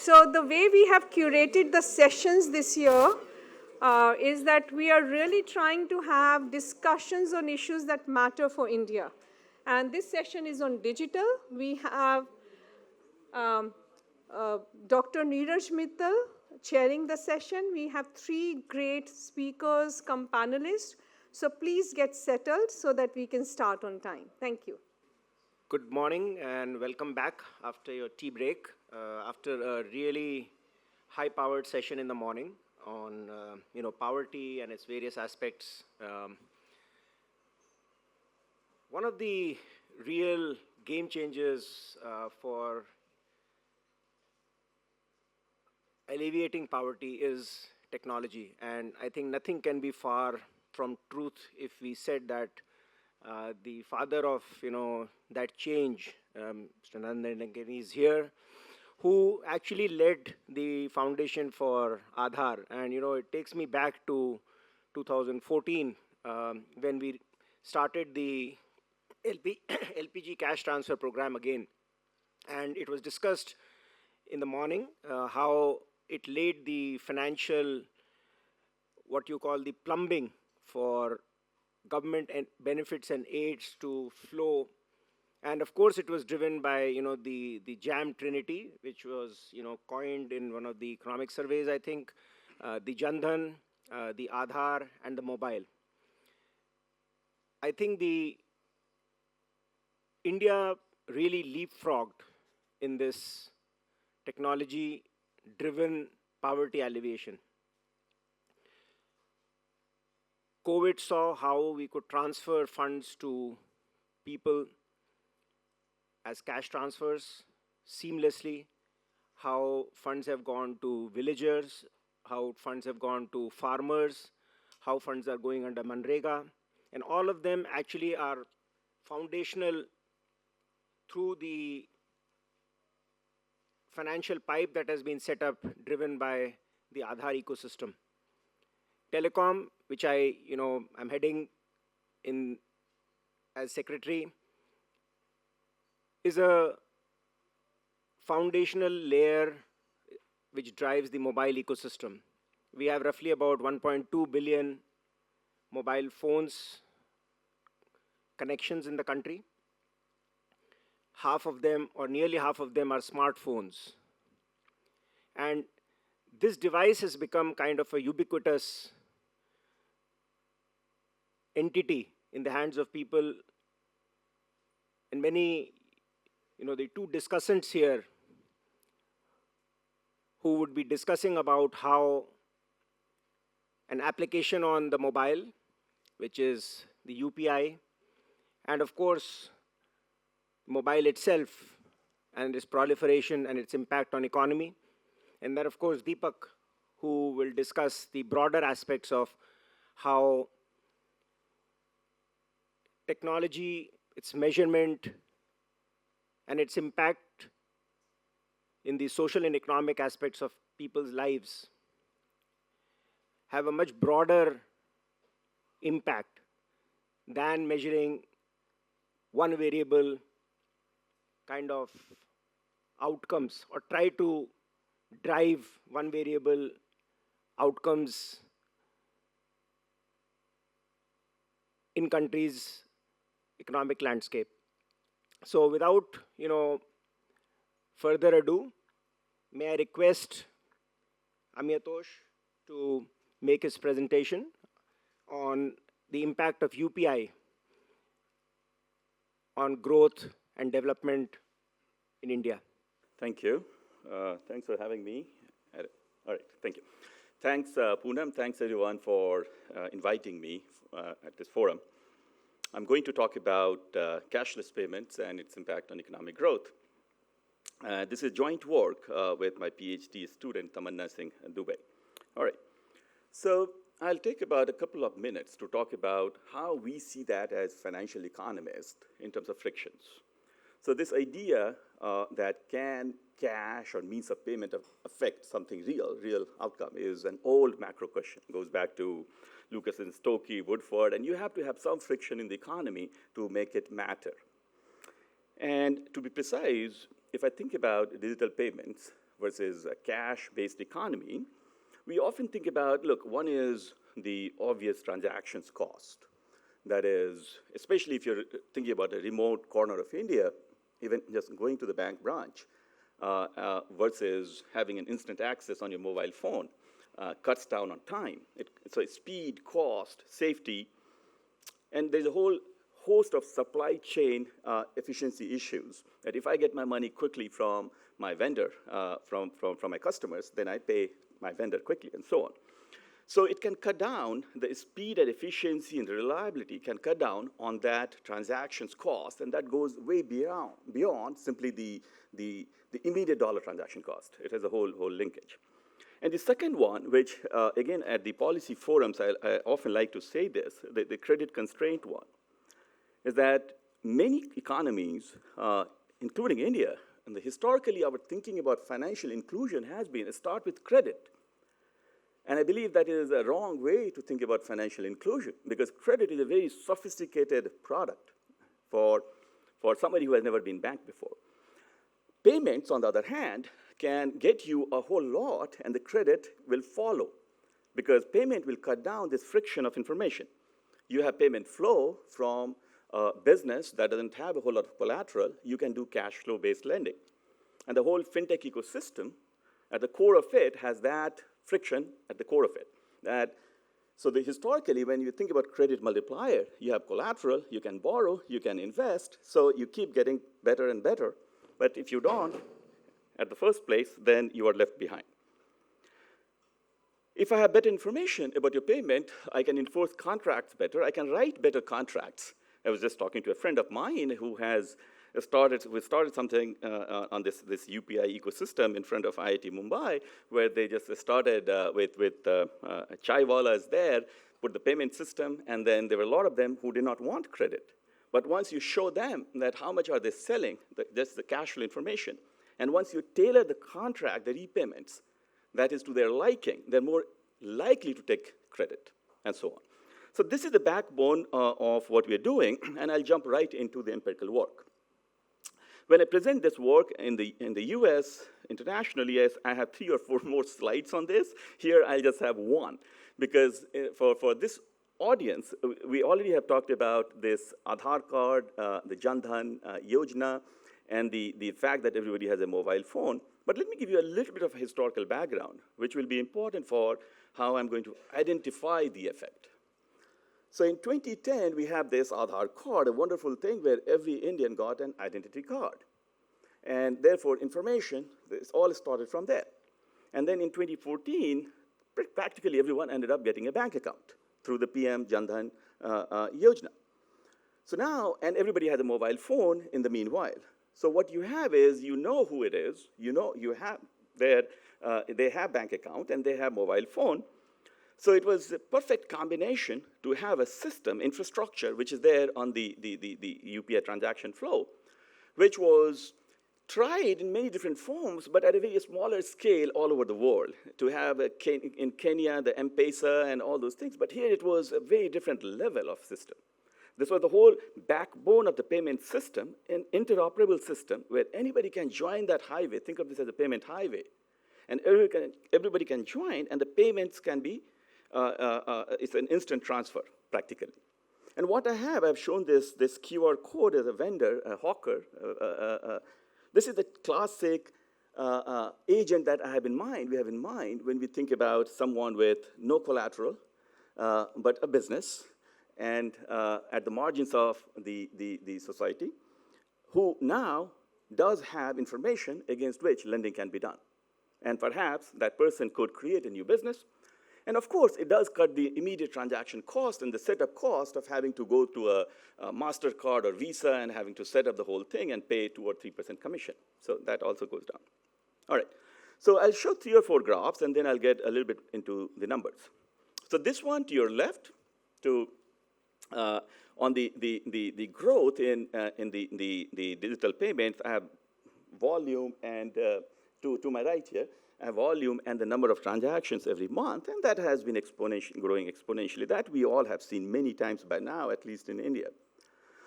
So the way we have curated the sessions this year is that we are really trying to have discussions on issues that matter for India. And this session is on digital. We have Dr. Neeraj Mittal chairing the session. We have 3 great speakers come panelists. So please get settled so that we can start on time. Thank you. Good morning and welcome back after your tea break. After a really high-powered session in the morning on poverty and its various aspects. One of the real game changers for alleviating poverty is technology, and I think nothing can be far from truth if we said that the father of that change, Mr. Nandan is here, who actually led the foundation for Aadhaar. And it takes me back to 2014 when we started the LPG cash transfer program again. And it was discussed in the morning how it laid the financial, what you call the plumbing for government and benefits and aids to flow. And of course, it was driven by the JAM Trinity, which was coined in one of the economic surveys, I think, the Jandhan, the Aadhaar, and the mobile. I think India really leapfrogged in this technology-driven poverty alleviation. COVID saw how we could transfer funds to people as cash transfers seamlessly, how funds have gone to villagers, how funds have gone to farmers, how funds are going under Manrega, and all of them actually are foundational through the financial pipe that has been set up, driven by the Aadhaar ecosystem. Telecom, which I'm heading in as secretary, is a foundational layer which drives the mobile ecosystem. We have roughly about 1.2 billion mobile phones connections in the country. Half of them, or nearly half of them, are smartphones. And this device has become kind of a ubiquitous entity in the hands of people. And many, the 2 discussants here who would be discussing about how an application on the mobile, which is the UPI, and of course, mobile itself and its proliferation and its impact on economy. And then, of course, Deepak, who will discuss the broader aspects of how technology, its measurement, and its impact in the social and economic aspects of people's lives have a much broader impact than measuring one variable kind of outcomes, or try to drive one variable outcomes in countries' economic landscape. So without further ado, may I request Amiyatosh to make his presentation on the impact of UPI on growth and development in India. Thank you. Thanks for having me. All right, thank you. Thanks, Poonam. Thanks, everyone, for inviting me at this forum. I'm going to talk about cashless payments and its impact on economic growth. This is joint work with my PhD student, Tamanna Singh in Dubai. All right. So I'll take about a couple of minutes to talk about how we see that as financial economists in terms of frictions. So this idea that can cash or means of payment affect something real outcome is an old macro question. It goes back to Lucas and Stokey, Woodford, and you have to have some friction in the economy to make it matter. And to be precise, if I think about digital payments, versus a cash-based economy, we often think about, look, one is the obvious transactions cost. That is, especially if you're thinking about a remote corner of India, even just going to the bank branch versus having an instant access on your mobile phone cuts down on time. So it's speed, cost, safety, and there's a whole host of supply chain efficiency issues. That if I get my money quickly from my vendor, from my customers, then I pay my vendor quickly, and so on. So it can cut down, the speed and efficiency and reliability can cut down on that transactions cost, and that goes way beyond simply the immediate dollar transaction cost. It has a whole linkage. And the second one, which again at the policy forums, I often like to say this, the credit constraint one, is that many economies, including India, and historically our thinking about financial inclusion has been, start with credit. And I believe that is a wrong way to think about financial inclusion, because credit is a very sophisticated product for somebody who has never been banked before. Payments, on the other hand, can get you a whole lot, and the credit will follow, because payment will cut down this friction of information. You have payment flow from a business that doesn't have a whole lot of collateral. You can do cash flow-based lending. And the whole fintech ecosystem, at the core of it, has that friction at the core of it. So historically, when you think about credit multiplier, you have collateral, you can borrow, you can invest, so you keep getting better and better. But if you don't, at the first place, then you are left behind. If I have better information about your payment, I can enforce contracts better, I can write better contracts. I was just talking to a friend of mine who has started something on this UPI ecosystem in front of IIT Mumbai, where they just started with chai wallas there, put the payment system, and then there were a lot of them who did not want credit. But once you show them that how much are they selling, that's the cash flow information, and once you tailor the contract, the repayments, that is to their liking, they're more likely to take credit, and so on. So this is the backbone of what we're doing, and I'll jump right into the empirical work. When I present this work in the US, internationally, I have 3 or 4 more slides on this. Here, I just have one, because for this audience, we already have talked about this Aadhaar card, the Jan Dhan Yojana, and the fact that everybody has a mobile phone. But let me give you a little bit of a historical background, which will be important for how I'm going to identify the effect. So in 2010, we have this Aadhaar card, a wonderful thing where every Indian got an identity card. And therefore, information, this all started from there. And then in 2014, practically everyone ended up getting a bank account through the PM Jan Dhan Yojana. So now, and everybody has a mobile phone in the meanwhile. So what you have is, you know who it is, you know you have they have bank account and they have mobile phone. So it was a perfect combination to have a system, infrastructure, which is there on the UPI transaction flow, which was tried in many different forms, but at a very smaller scale all over the world. To have in Kenya, the M-Pesa and all those things, but here it was a very different level of system. This was the whole backbone of the payment system, an interoperable system where anybody can join that highway. Think of this as a payment highway. And everybody can join, and the payments can be it's an instant transfer, practically. And what I've shown this QR code as a vendor, a hawker. This is the classic agent that we have in mind when we think about someone with no collateral, but a business, and at the margins of the society, who now does have information against which lending can be done. And perhaps that person could create a new business. And of course, it does cut the immediate transaction cost and the setup cost of having to go to a MasterCard or Visa and having to set up the whole thing and pay 2 or 3% commission. So that also goes down. All right. So I'll show 3 or 4 graphs, and then I'll get a little bit into the numbers. So this one to your left, on the growth in the digital payments, I have volume, and to my right here, I have volume and the number of transactions every month, and that has been growing exponentially. That we all have seen many times by now, at least in India.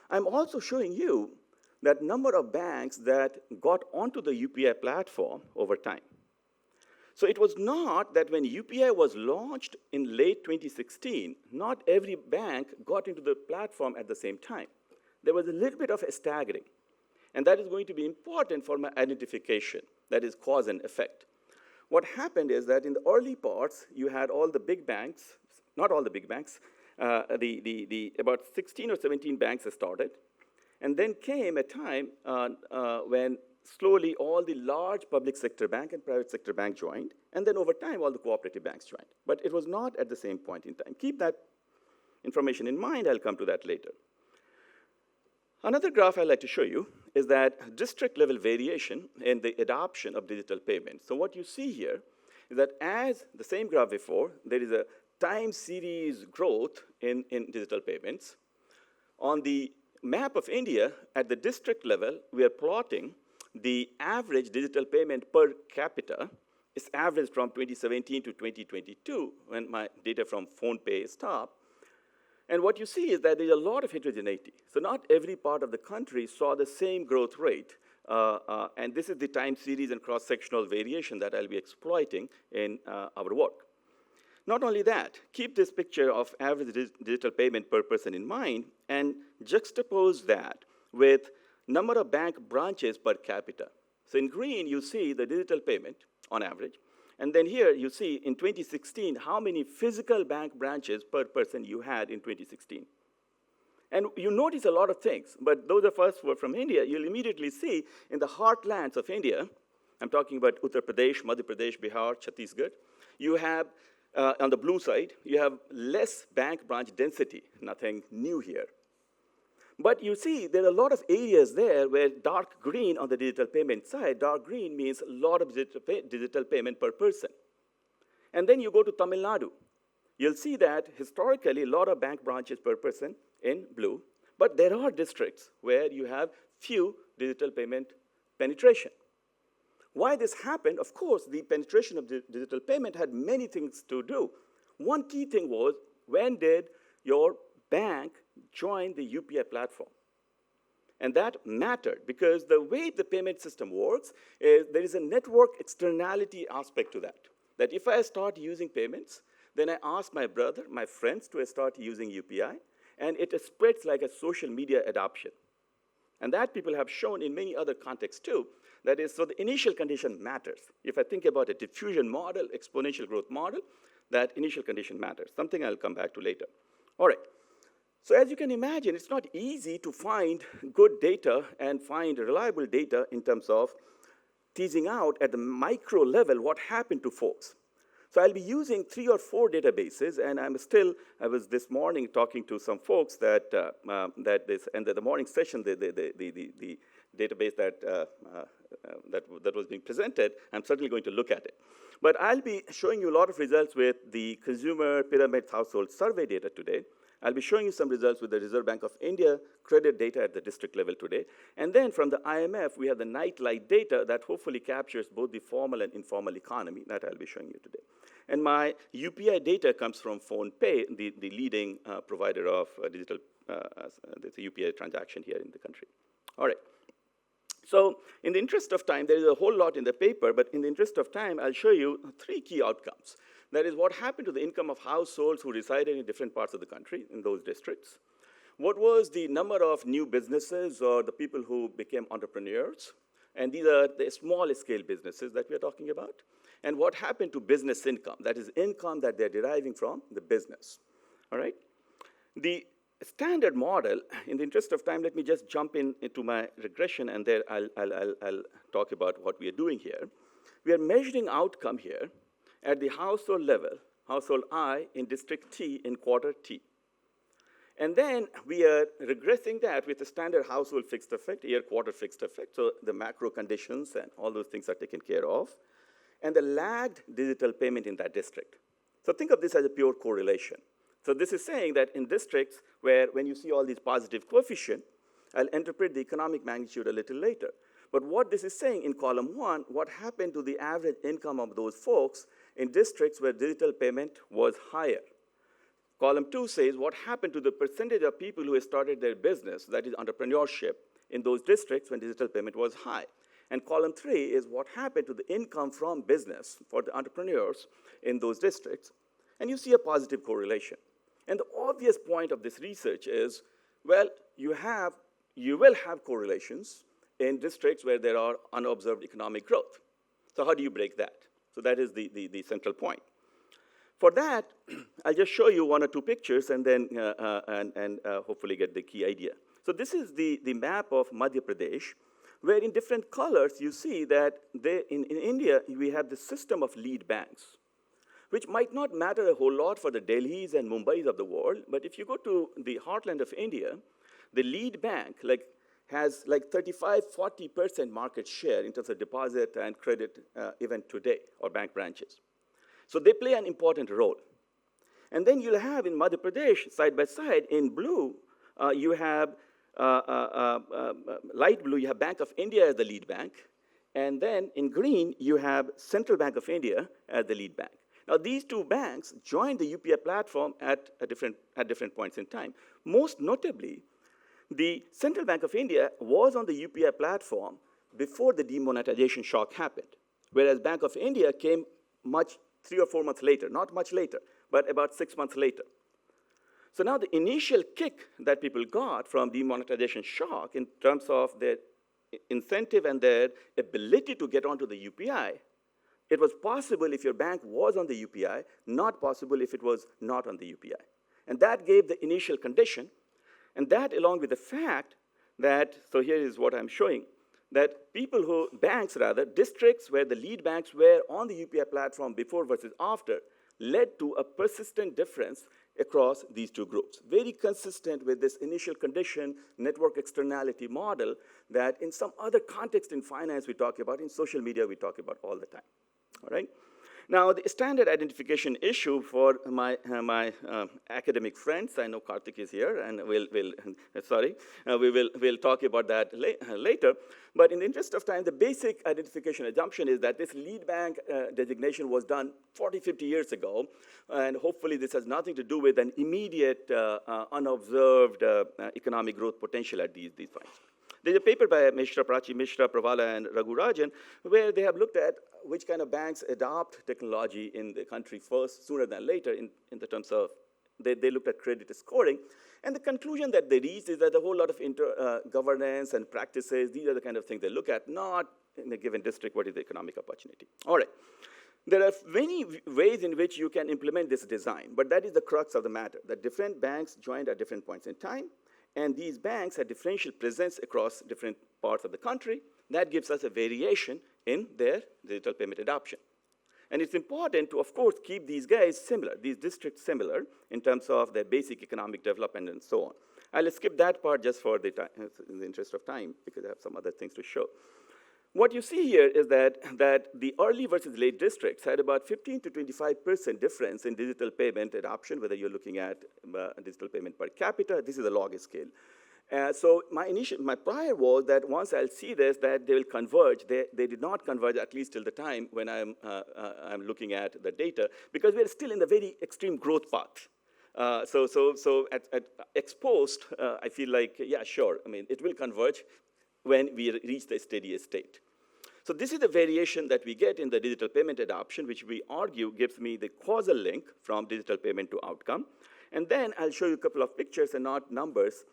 I'm also showing you that number of banks that got onto the UPI platform over time. So it was not that when UPI was launched in late 2016, not every bank got into the platform at the same time. There was a little bit of a staggering. And that is going to be important for my identification, that is cause and effect. What happened is that in the early parts, you had all the big banks, not all the big banks, about 16 or 17 banks started. And then came a time when slowly all the large public sector bank and private sector bank joined. And then over time, all the cooperative banks joined. But it was not at the same point in time. Keep that information in mind. I'll come to that later. Another graph I'd like to show you is that district-level variation in the adoption of digital payments. So what you see here is that as the same graph before, there is a time series growth in digital payments. On the map of India, at the district level, we are plotting the average digital payment per capita. It's averaged from 2017 to 2022, when my data from PhonePe stopped. And what you see is that there's a lot of heterogeneity. So not every part of the country saw the same growth rate. And this is the time series and cross-sectional variation that I'll be exploiting in our work. Not only that, keep this picture of average digital payment per person in mind and juxtapose that with number of bank branches per capita. So in green, you see the digital payment on average. And then here you see in 2016 how many physical bank branches per person you had in 2016. And you notice a lot of things, but those of us who are from India, you'll immediately see in the heartlands of India, I'm talking about Uttar Pradesh, Madhya Pradesh, Bihar, Chhattisgarh, you have, on the blue side, you have less bank branch density, nothing new here. But you see, there are a lot of areas there where dark green on the digital payment side, dark green means a lot of digital payment per person. And then you go to Tamil Nadu. You'll see that historically, a lot of bank branches per person in blue, but there are districts where you have few digital payment penetration. Why this happened? Of course, the penetration of digital payment had many things to do. One key thing was, when did your bank join the UPI platform? And that mattered because the way the payment system works is there is a network externality aspect to that. That if I start using payments, then I ask my brother, my friends to start using UPI, and it spreads like a social media adoption. And that people have shown in many other contexts too. That is, so the initial condition matters. If I think about a diffusion model, exponential growth model, that initial condition matters, something I'll come back to later. All right. So as you can imagine, it's not easy to find good data and find reliable data in terms of teasing out at the micro level what happened to folks. So I'll be using 3 or 4 databases, and I was this morning talking to some folks and the morning session, the database that was being presented, I'm certainly going to look at it. But I'll be showing you a lot of results with the consumer pyramid household survey data today. I'll be showing you some results with the Reserve Bank of India credit data at the district level today. And then from the IMF, we have the nightlight data that hopefully captures both the formal and informal economy that I'll be showing you today. And my UPI data comes from PhonePe, the leading provider of digital the UPI transaction here in the country. All right. So in the interest of time, there is a whole lot in the paper, but in the interest of time, I'll show you 3 key outcomes. That is, what happened to the income of households who resided in different parts of the country in those districts. What was the number of new businesses or the people who became entrepreneurs? And these are the small-scale businesses that we are talking about. And what happened to business income? That is income that they're deriving from the business. All right? The standard model, in the interest of time, let me just jump into my regression, and there I'll talk about what we are doing here. We are measuring outcome here at the household level, household I in district T in quarter T. And then we are regressing that with the standard household fixed effect, year quarter fixed effect, so the macro conditions and all those things are taken care of, and the lagged digital payment in that district. So think of this as a pure correlation. So this is saying that in districts where when you see all these positive coefficients, I'll interpret the economic magnitude a little later. But what this is saying in column 1, what happened to the average income of those folks in districts where digital payment was higher. Column 2 says what happened to the percentage of people who started their business, that is entrepreneurship, in those districts when digital payment was high. And column 3 is what happened to the income from business for the entrepreneurs in those districts. And you see a positive correlation. And the obvious point of this research is, well, you will have correlations in districts where there are unobserved economic growth. So how do you break that? So that is the central point. For that, I'll just show you 1 or 2 pictures and then hopefully get the key idea. So this is the map of Madhya Pradesh, where in different colors you see that in India we have this system of lead banks, which might not matter a whole lot for the Delhis and Mumbais of the world, but if you go to the heartland of India, the lead bank has 35–40% market share in terms of deposit and credit even today, or bank branches. So they play an important role. And then you'll have in Madhya Pradesh, side by side, in blue, you have light blue, you have Bank of India as the lead bank. And then in green, you have Central Bank of India as the lead bank. Now, these 2 banks joined the UPI platform at different points in time. Most notably, the Central Bank of India was on the UPI platform before the demonetization shock happened, whereas Bank of India came 3 or 4 months later, not much later, but about 6 months later. So now the initial kick that people got from demonetization shock in terms of their incentive and their ability to get onto the UPI, it was possible if your bank was on the UPI, not possible if it was not on the UPI. And that gave the initial condition, and that along with the fact that, so here is what I'm showing, that districts where the lead banks were on the UPI platform before versus after, led to a persistent difference across these 2 groups. Very consistent with this initial condition network externality model that in some other context in finance we talk about, in social media we talk about all the time, all right? Now, the standard identification issue for my academic friends, I know Karthik is here, and we'll talk about that later. But in the interest of time, the basic identification assumption is that this lead bank designation was done 40, 50 years ago, and hopefully this has nothing to do with an immediate, unobserved economic growth potential at these points. There's a paper by Mishra, Prachi Mishra, Pravala, and Raghurajan, where they have looked at which kind of banks adopt technology in the country first, sooner than later, in the terms of, they looked at credit scoring. And the conclusion that they reached is that a whole lot of governance and practices, these are the kind of things they look at, not in a given district, what is the economic opportunity. All right. There are many ways in which you can implement this design, but that is the crux of the matter, that different banks joined at different points in time, and these banks had differential presence across different parts of the country. That gives us a variation in their digital payment adoption. And it's important to, of course, keep these guys similar, these districts similar in terms of their basic economic development and so on. I'll skip that part just for in the interest of time, because I have some other things to show. What you see here is that the early versus late districts had about 15 to 25% difference in digital payment adoption, whether you're looking at digital payment per capita. This is a log scale. So my prior was that once I'll see this, that they will converge. They did not converge, at least till the time when I'm looking at the data, because we're still in the very extreme growth path. So at exposed, I feel like, yeah, sure. I mean, it will converge when we reach the steady state. So this is the variation that we get in the digital payment adoption, which we argue gives me the causal link from digital payment to outcome. And then I'll show you a couple of pictures and not numbers.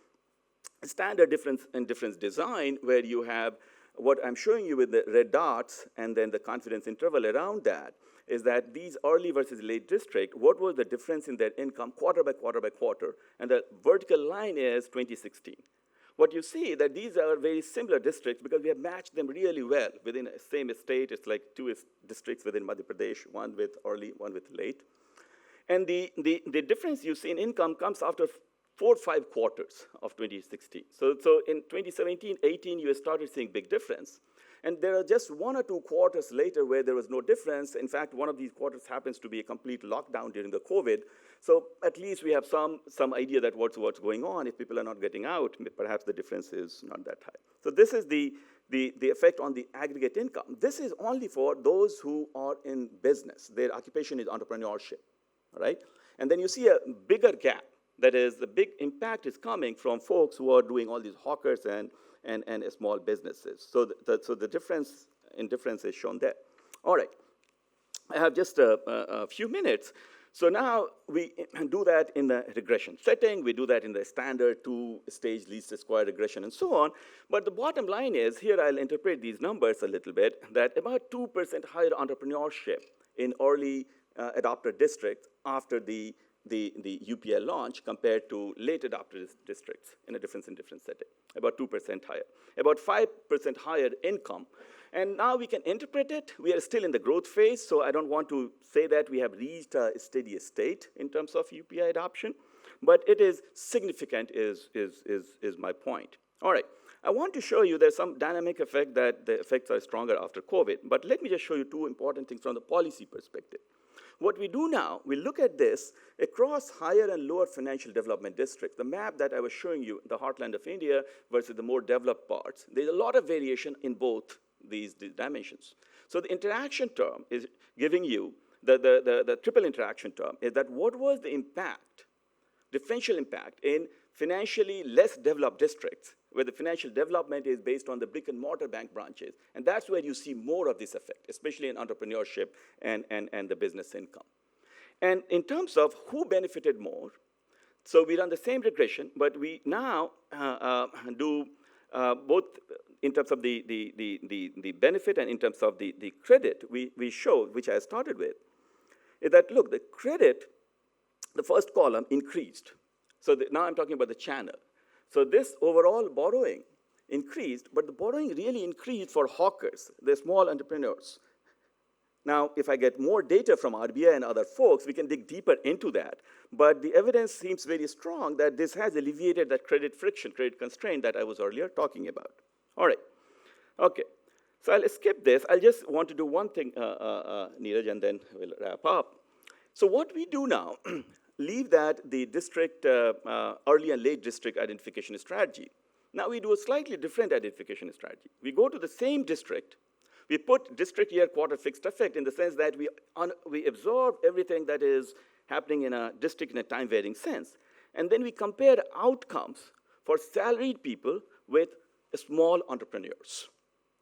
Standard difference design, where you have what I'm showing you with the red dots and then the confidence interval around that, is that these early versus late district, what was the difference in their income quarter by quarter by quarter? And the vertical line is 2016. What you see that these are very similar districts because we have matched them really well within the same state. It's like 2 districts within Madhya Pradesh, one with early, one with late. And the difference you see in income comes after 4 or 5 quarters of 2016. So in 2017, 18, you started seeing big difference. And there are just 1 or 2 quarters later where there was no difference. In fact, one of these quarters happens to be a complete lockdown during the COVID. So at least we have some idea that what's going on. If people are not getting out, perhaps the difference is not that high. So this is the effect on the aggregate income. This is only for those who are in business. Their occupation is entrepreneurship, all right? And then you see a bigger gap. That is, the big impact is coming from folks who are doing all these hawkers and and small businesses. So the difference is shown there. All right, I have just a few minutes. So now we do that in the regression setting, we do that in the standard two-stage least square regression and so on. But the bottom line is, here I'll interpret these numbers a little bit, that about 2% higher entrepreneurship in early adopter districts after the UPI launch compared to late adopter districts in a different setting, about 2% higher. About 5% higher income. And now we can interpret it. We are still in the growth phase, so I don't want to say that we have reached a steady state in terms of UPI adoption, but it is significant is my point. All right, I want to show you there's some dynamic effect that the effects are stronger after COVID, but let me just show you two important things from the policy perspective. What we do now, we look at this across higher and lower financial development districts. The map that I was showing you, the heartland of India versus the more developed parts, there's a lot of variation in both these dimensions. So the interaction term is giving you, the triple interaction term is that what was the impact, differential impact in financially less developed districts where the financial development is based on the brick and mortar bank branches. And that's where you see more of this effect, especially in entrepreneurship and the business income. And in terms of who benefited more, so we run the same regression, but we now do both in terms of the benefit and in terms of the credit we showed, which I started with, is that, look, the credit, the first column increased. So now I'm talking about the channel. So this overall borrowing increased, but the borrowing really increased for hawkers, the small entrepreneurs. Now, if I get more data from RBI and other folks, we can dig deeper into that. But the evidence seems very strong that this has alleviated that credit friction, credit constraint that I was earlier talking about. All right, okay. So I'll skip this. I just want to do one thing, Neeraj, and then we'll wrap up. So what we do now, leave that the district, early and late district identification strategy. Now we do a slightly different identification strategy. We go to the same district. We put district year quarter fixed effect in the sense that we absorb everything that is happening in a district in a time varying sense. And then we compare outcomes for salaried people with small entrepreneurs.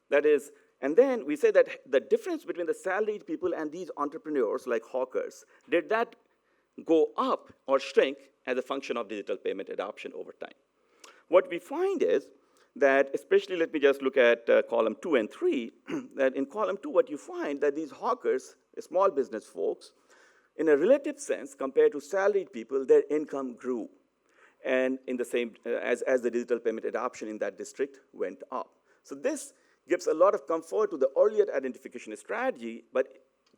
That is, and then we say that the difference between the salaried people and these entrepreneurs like hawkers, did that go up or shrink as a function of digital payment adoption over time? What we find is that, especially let me just look at column 2 and 3, that in column 2 what you find that these hawkers, small business folks, in a relative sense compared to salaried people, their income grew. And in the same, as the digital payment adoption in that district went up. So this gives a lot of comfort to the earlier identification strategy, but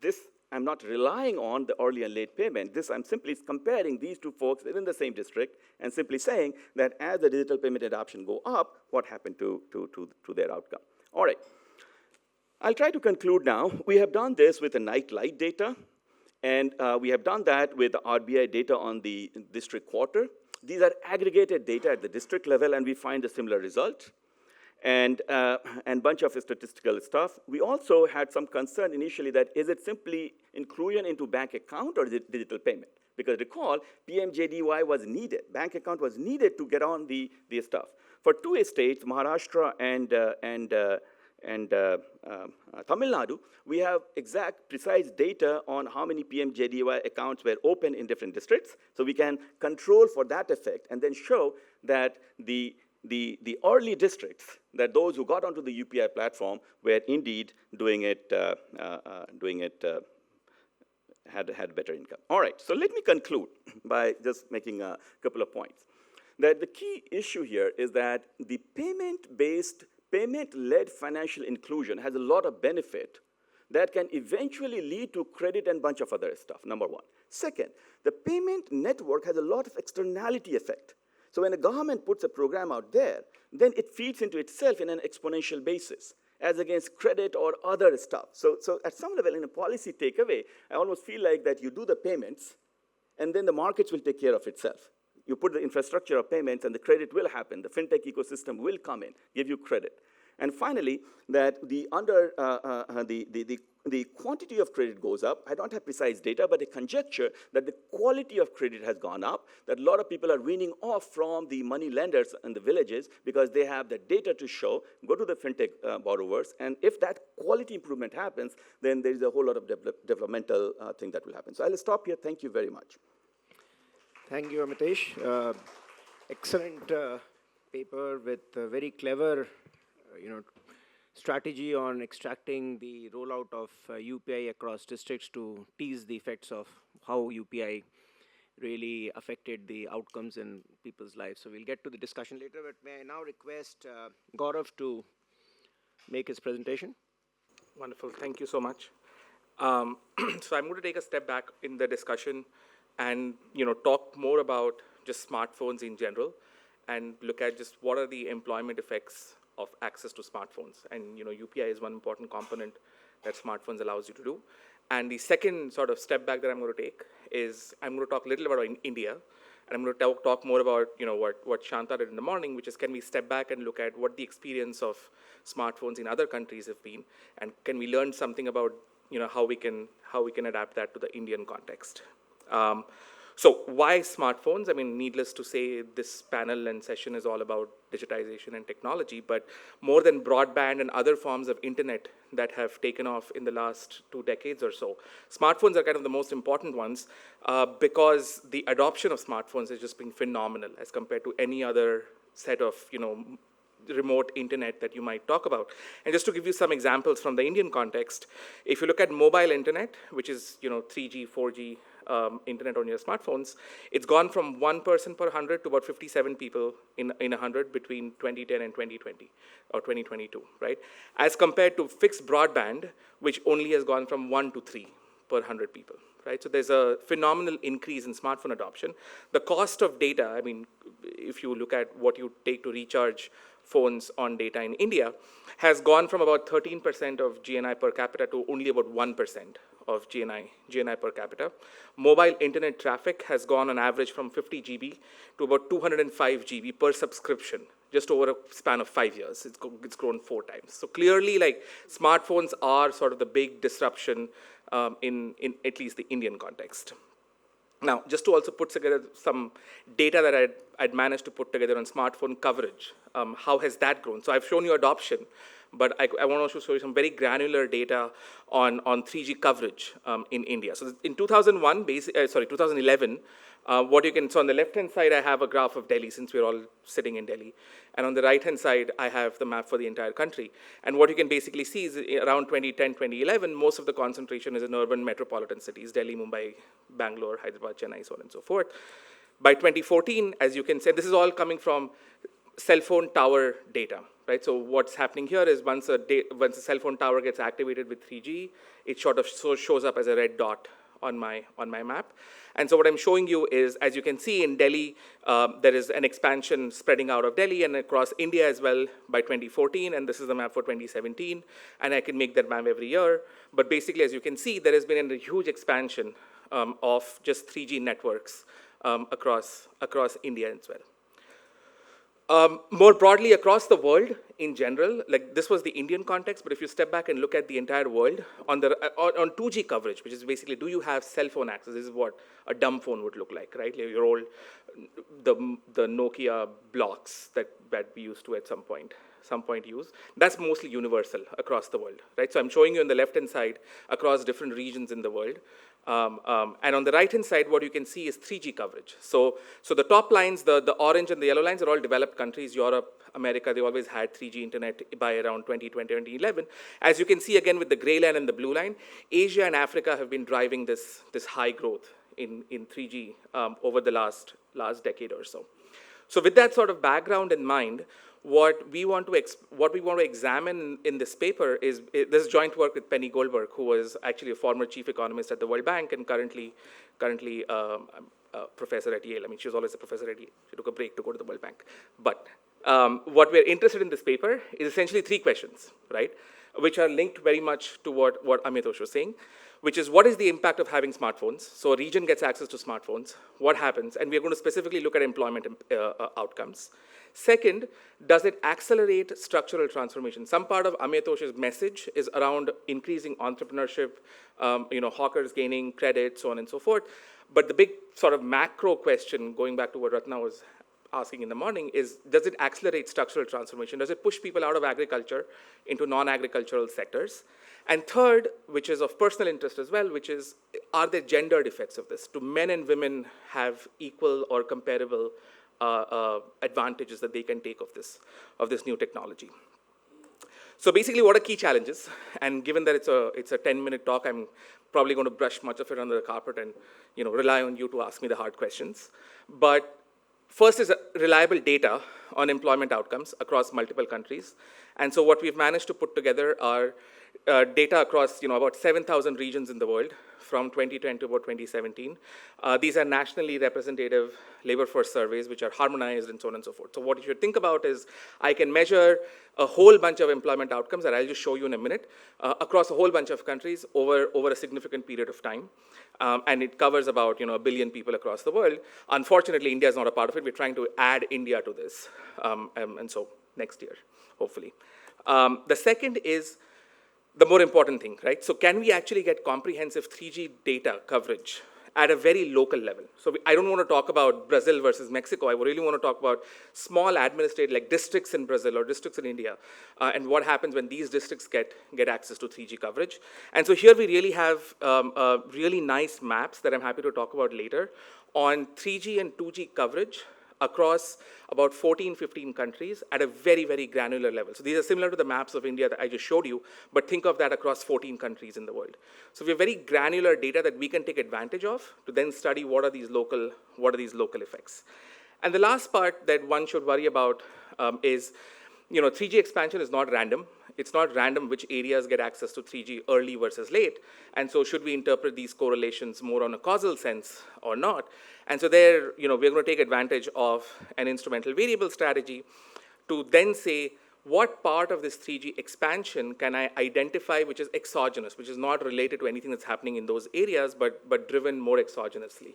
this, I'm not relying on the early and late payment. This, I'm simply comparing these two folks within the same district and simply saying that as the digital payment adoption go up, what happened to their outcome. All right, I'll try to conclude now. We have done this with the night light data, and we have done that with the RBI data on the district quarter. These are aggregated data at the district level, and we find a similar result. And bunch of statistical stuff. We also had some concern initially that is it simply inclusion into bank account or is it digital payment? Because recall, PMJDY was needed. Bank account was needed to get on the stuff. For two states, Maharashtra and Tamil Nadu, we have exact, precise data on how many PMJDY accounts were open in different districts. So we can control for that effect and then show that the early districts, that those who got onto the UPI platform were indeed doing it had better income. All right, so let me conclude by just making a couple of points. That the key issue here is that the payment-led financial inclusion has a lot of benefit that can eventually lead to credit and bunch of other stuff, number one. Second, the payment network has a lot of externality effect. So when the government puts a program out there, then it feeds into itself in an exponential basis, as against credit or other stuff. So at some level, in a policy takeaway, I almost feel like that you do the payments, and then the markets will take care of itself. You put the infrastructure of payments, and the credit will happen. The fintech ecosystem will come in, give you credit. And finally, that the the quantity of credit goes up. I don't have precise data, but a conjecture that the quality of credit has gone up, that a lot of people are weaning off from the money lenders in the villages because they have the data to show, go to the fintech borrowers, and if that quality improvement happens, then there is a whole lot of developmental thing that will happen. So I'll stop here. Thank you very much. Thank you, Amitesh. Excellent paper with a very clever, strategy on extracting the rollout of UPI across districts to tease the effects of how UPI really affected the outcomes in people's lives. So we'll get to the discussion later, but may I now request Gaurav to make his presentation? Wonderful. Thank you so much. So I'm going to take a step back in the discussion and talk more about just smartphones in general and look at just what are the employment effects of access to smartphones. And UPI is one important component that smartphones allows you to do. And the second sort of step back that I'm going to take is I'm going to talk a little about India, and I'm going to talk more about what Shanta did in the morning, which is can we step back and look at what the experience of smartphones in other countries have been, and can we learn something about how we can adapt that to the Indian context. So why smartphones? I mean, needless to say, this panel and session is all about digitization and technology, but more than broadband and other forms of internet that have taken off in the last 2 decades or so, smartphones are kind of the most important ones because the adoption of smartphones has just been phenomenal as compared to any other set of, remote internet that you might talk about. And just to give you some examples from the Indian context, if you look at mobile internet, which is 3G, 4G, internet on your smartphones, it's gone from 1 person per 100 to about 57 people in 100 between 2010 and 2020 or 2022, right? As compared to fixed broadband, which only has gone from 1 to 3 per 100 people, right? So there's a phenomenal increase in smartphone adoption. The cost of data, I mean, if you look at what you take to recharge phones on data in India, has gone from about 13% of GNI per capita to only about 1% of GNI per capita. Mobile internet traffic has gone on average from 50 GB to about 205 GB per subscription, just over a span of 5 years. It's grown 4 times. So clearly, like, smartphones are sort of the big disruption in at least the Indian context. Now, just to also put together some data that I'd managed to put together on smartphone coverage, how has that grown? So I've shown you adoption, but I want to show you some very granular data on 3G coverage in India. So in 2011, what you can, so on the left-hand side, I have a graph of Delhi, since we're all sitting in Delhi. And on the right-hand side, I have the map for the entire country. And what you can basically see is around 2010, 2011, most of the concentration is in urban metropolitan cities, Delhi, Mumbai, Bangalore, Hyderabad, Chennai, so on and so forth. By 2014, as you can see, this is all coming from cell phone tower data, right? So what's happening here is once a cell phone tower gets activated with 3G, it sort of shows up as a red dot on my map. And so what I'm showing you is, as you can see in Delhi, there is an expansion spreading out of Delhi and across India as well by 2014, and this is the map for 2017, and I can make that map every year. But basically, as you can see, there has been a huge expansion of just 3G networks across India as well. More broadly across the world in general, like this was the Indian context, but if you step back and look at the entire world, on 2G coverage, which is basically, do you have cell phone access? This is what a dumb phone would look like, right? Like your old, the Nokia blocks that we used to at some point use. That's mostly universal across the world, right? So I'm showing you on the left-hand side across different regions in the world. And on the right-hand side, what you can see is 3G coverage. So the top lines, the orange and the yellow lines are all developed countries, Europe, America, they always had 3G internet by around 2010, 2011. As you can see again with the gray line and the blue line, Asia and Africa have been driving this high growth in 3G over the last decade or so. So with that sort of background in mind, what we want to examine in this paper is this joint work with Penny Goldberg, who was actually a former chief economist at the World Bank and currently a professor at Yale. I mean, she was always a professor at Yale. She took a break to go to the World Bank. But what we're interested in this paper is essentially 3 questions, right, which are linked very much to what Amiyatosh was saying, which is what is the impact of having smartphones? So a region gets access to smartphones. What happens? And we're going to specifically look at employment outcomes. Second, does it accelerate structural transformation? Some part of Amiyatosh's message is around increasing entrepreneurship, hawkers gaining credit, so on and so forth. But the big sort of macro question, going back to what Ratna was asking in the morning, is does it accelerate structural transformation? Does it push people out of agriculture into non-agricultural sectors? And third, which is of personal interest as well, which is, are there gendered effects of this? Do men and women have equal or comparable advantages that they can take of this new technology? So basically, what are key challenges? And given that it's a 10-minute talk, I'm probably going to brush much of it under the carpet and rely on you to ask me the hard questions. But first is reliable data on employment outcomes across multiple countries. And so what we've managed to put together are data across about 7,000 regions in the world from 2010 to about 2017. These are nationally representative labor force surveys which are harmonized and so on and so forth. So what you should think about is I can measure a whole bunch of employment outcomes that I'll just show you in a minute across a whole bunch of countries over a significant period of time. And it covers about 1 billion people across the world. Unfortunately, India is not a part of it. We're trying to add India to this. And so next year, hopefully. The second is the more important thing, right? So can we actually get comprehensive 3G data coverage at a very local level? So I don't want to talk about Brazil versus Mexico. I really want to talk about small administrative, like districts in Brazil or districts in India, and what happens when these districts get access to 3G coverage. And so here we really have really nice maps that I'm happy to talk about later on 3G and 2G coverage across about 14, 15 countries at a very, very granular level. So these are similar to the maps of India that I just showed you, but think of that across 14 countries in the world. So we have very granular data that we can take advantage of to then study what are these local effects. And the last part that one should worry about is 3G expansion is not random. It's not random which areas get access to 3G early versus late. And so should we interpret these correlations more on a causal sense or not? And so there, we're going to take advantage of an instrumental variable strategy to then say, what part of this 3G expansion can I identify which is exogenous, which is not related to anything that's happening in those areas, but driven more exogenously.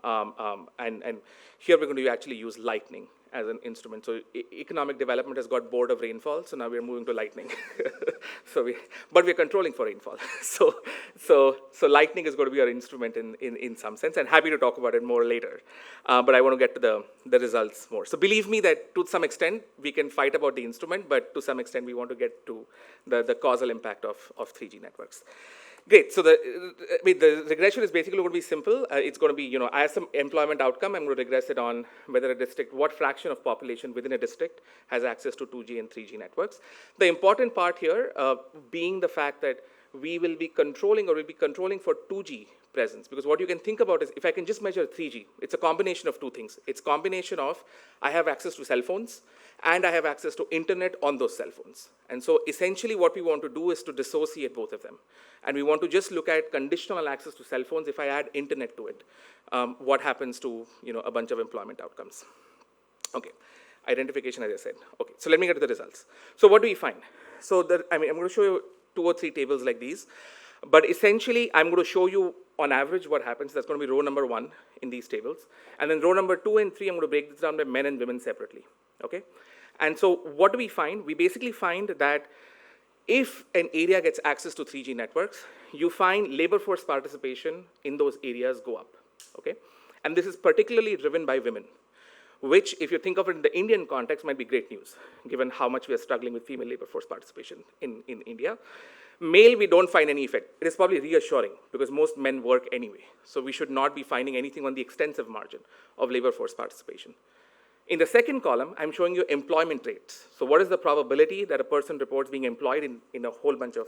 And here we're going to actually use lightning as an instrument. So economic development has got bored of rainfall, so now we're moving to lightning. But we're controlling for rainfall. So lightning is going to be our instrument in some sense, and happy to talk about it more later. But I want to get to the results more. So believe me that to some extent, we can fight about the instrument, but to some extent, we want to get to the causal impact of 3G networks. Great, so the regression is basically going to be simple. It's going to be, I have some employment outcome. I'm going to regress it on whether a district, what fraction of population within a district has access to 2G and 3G networks. The important part here being the fact that we will be controlling for 2G presence, because what you can think about is if I can just measure 3G, it's a combination of two things. It's a combination of I have access to cell phones and I have access to internet on those cell phones. And so essentially what we want to do is to dissociate both of them. And we want to just look at conditional access to cell phones. If I add internet to it, what happens to a bunch of employment outcomes? Okay, identification as I said. Okay, so let me get to the results. So what do we find? So I'm going to show you 2 or 3 tables like these. But essentially, I'm going to show you on average what happens. That's going to be row number 1 in these tables. And then row number 2 and 3, I'm going to break this down by men and women separately. Okay? And so what do we find? We basically find that if an area gets access to 3G networks, you find labor force participation in those areas go up. Okay? And this is particularly driven by women, which, if you think of it in the Indian context, might be great news, given how much we are struggling with female labor force participation in India. Male, we don't find any effect. It is probably reassuring, because most men work anyway. So we should not be finding anything on the extensive margin of labor force participation. In the second column, I'm showing you employment rates. So what is the probability that a person reports being employed in a whole bunch of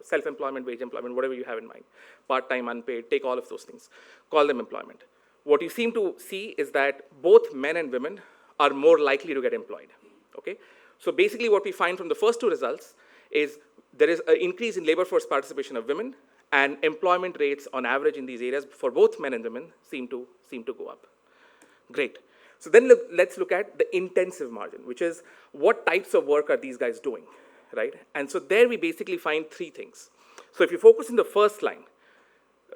self-employment, wage employment, whatever you have in mind, part-time, unpaid, take all of those things, call them employment. What you seem to see is that both men and women are more likely to get employed. Okay? So basically what we find from the first 2 results is there is an increase in labor force participation of women, and employment rates on average in these areas for both men and women seem to go up. Great. So then let's look at the intensive margin, which is what types of work are these guys doing, right? And so there we basically find 3 things. So if you focus in the first line,